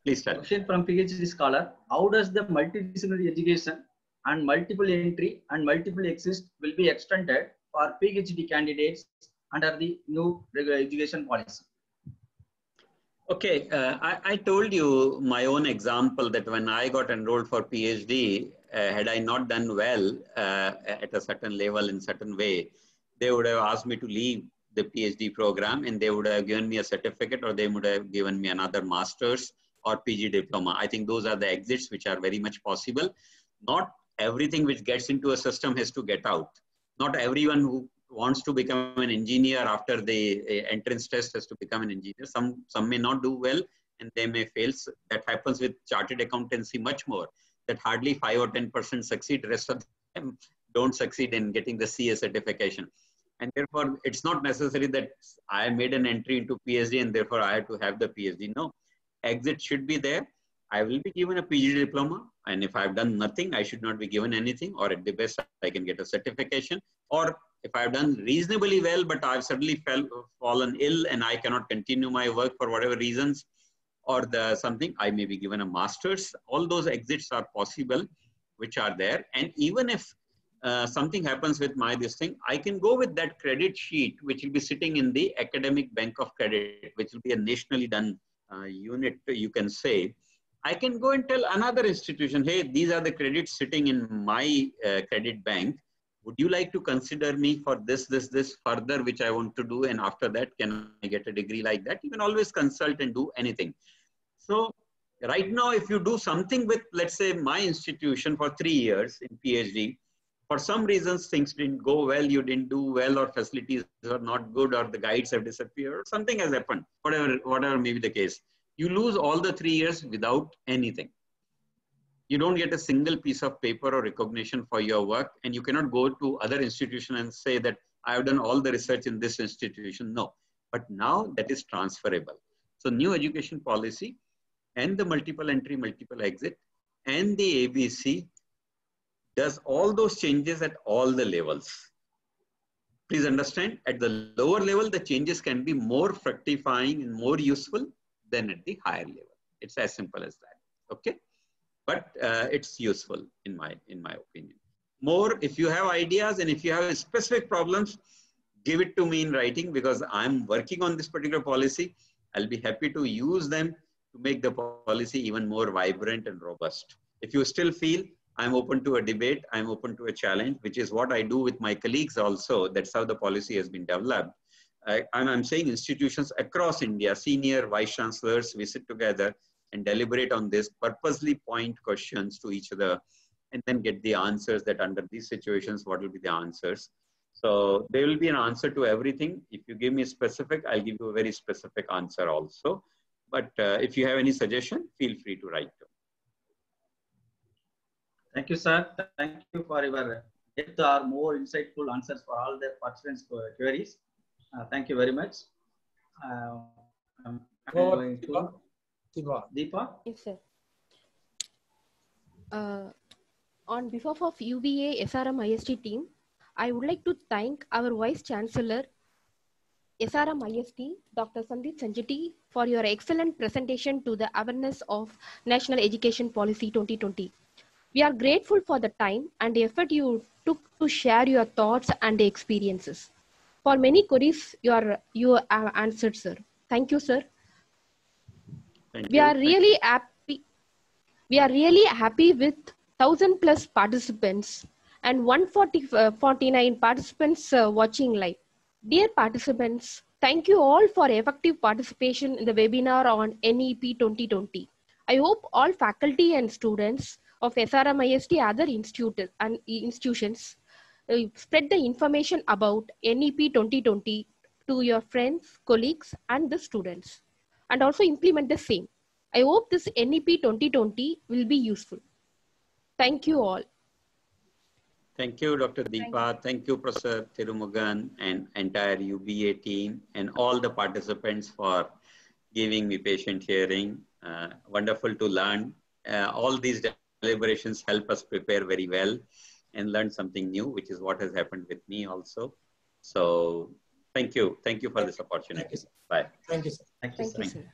Please tell. Question from PhD scholar: how does the multidisciplinary education and multiple entry and multiple exit will be extended for PhD candidates under the new regular education policy? Okay, I told you my own example that when I got enrolled for PhD, had I not done well at a certain level in certain way, they would have asked me to leave the PhD program and they would have given me a certificate or they would have given me another master's or PG diploma. I think those are the exits which are very much possible. Not everything which gets into a system has to get out. Not everyone who wants to become an engineer after the entrance test has to become an engineer. Some may not do well and they may fail. That happens with chartered accountancy much more, that hardly 5 or 10% succeed, rest of them don't succeed in getting the CA certification. And therefore, it's not necessary that I made an entry into PhD and therefore I had to have the PhD. No, exit should be there. I will be given a PG diploma, and if I've done nothing, I should not be given anything, or at the best, I can get a certification. Or if I've done reasonably well, but I've suddenly fallen ill and I cannot continue my work for whatever reasons, or something, I may be given a master's. All those exits are possible, which are there. And even if something happens with this thing, I can go with that credit sheet, which will be sitting in the academic bank of credit, which will be a nationally done unit, you can say. I can go and tell another institution, hey, these are the credits sitting in my credit bank. Would you like to consider me for this further, which I want to do? And after that, can I get a degree like that? You can always consult and do anything. So right now, if you do something with, let's say, my institution for 3 years in PhD, for some reasons, things didn't go well, you didn't do well, or facilities are not good, or the guides have disappeared, or something has happened, whatever may be the case. You lose all the 3 years without anything. You don't get a single piece of paper or recognition for your work, and you cannot go to other institution and say that I have done all the research in this institution. No, but now that is transferable. So new education policy and the multiple entry, multiple exit and the ABC does all those changes at all the levels. Please understand, at the lower level, the changes can be more fructifying and more useful than at the higher level. It's as simple as that. Okay. But it's useful in my opinion. More, if you have ideas and if you have specific problems, give it to me in writing, because I'm working on this particular policy. I'll be happy to use them to make the policy even more vibrant and robust. If you still feel I'm open to a debate, I'm open to a challenge, which is what I do with my colleagues also. That's how the policy has been developed. I'm saying institutions across India, senior vice chancellors, we sit together and deliberate on this, purposely point questions to each other, and then get the answers that under these situations, what will be the answers. So there will be an answer to everything. If you give me specific, I'll give you a very specific answer also. But if you have any suggestion, feel free to write to me. Thank you, sir. Thank you for your depth or more insightful answers for all the participants' queries. Thank you very much. I'm going to Deepa. Yes, sir. On behalf of UBA SRM IST team, I would like to thank our Vice Chancellor, SRM IST, Dr. Sandeep Sancheti, for your excellent presentation to the awareness of National Education Policy 2020. We are grateful for the time and the effort you took to share your thoughts and experiences. For many queries, you have answered, sir. Thank you, sir. We are really happy with 1,000+ participants and 149 participants watching live. Dear participants, thank you all for effective participation in the webinar on NEP 2020. I hope all faculty and students of SRM IST other institutions spread the information about NEP 2020 to your friends, colleagues, and the students, and also implement the same. I hope this NEP 2020 will be useful. Thank you all. Thank you, Dr. Deepa. Thank you, Professor Thirumugan and entire UBA team and all the participants for giving me patient hearing. Wonderful to learn. All these deliberations help us prepare very well and learn something new, which is what has happened with me also. So thank you. Thank you for this opportunity. Thank you, sir. Bye. Thank you, sir. Thank you, Thank you, sir. sir.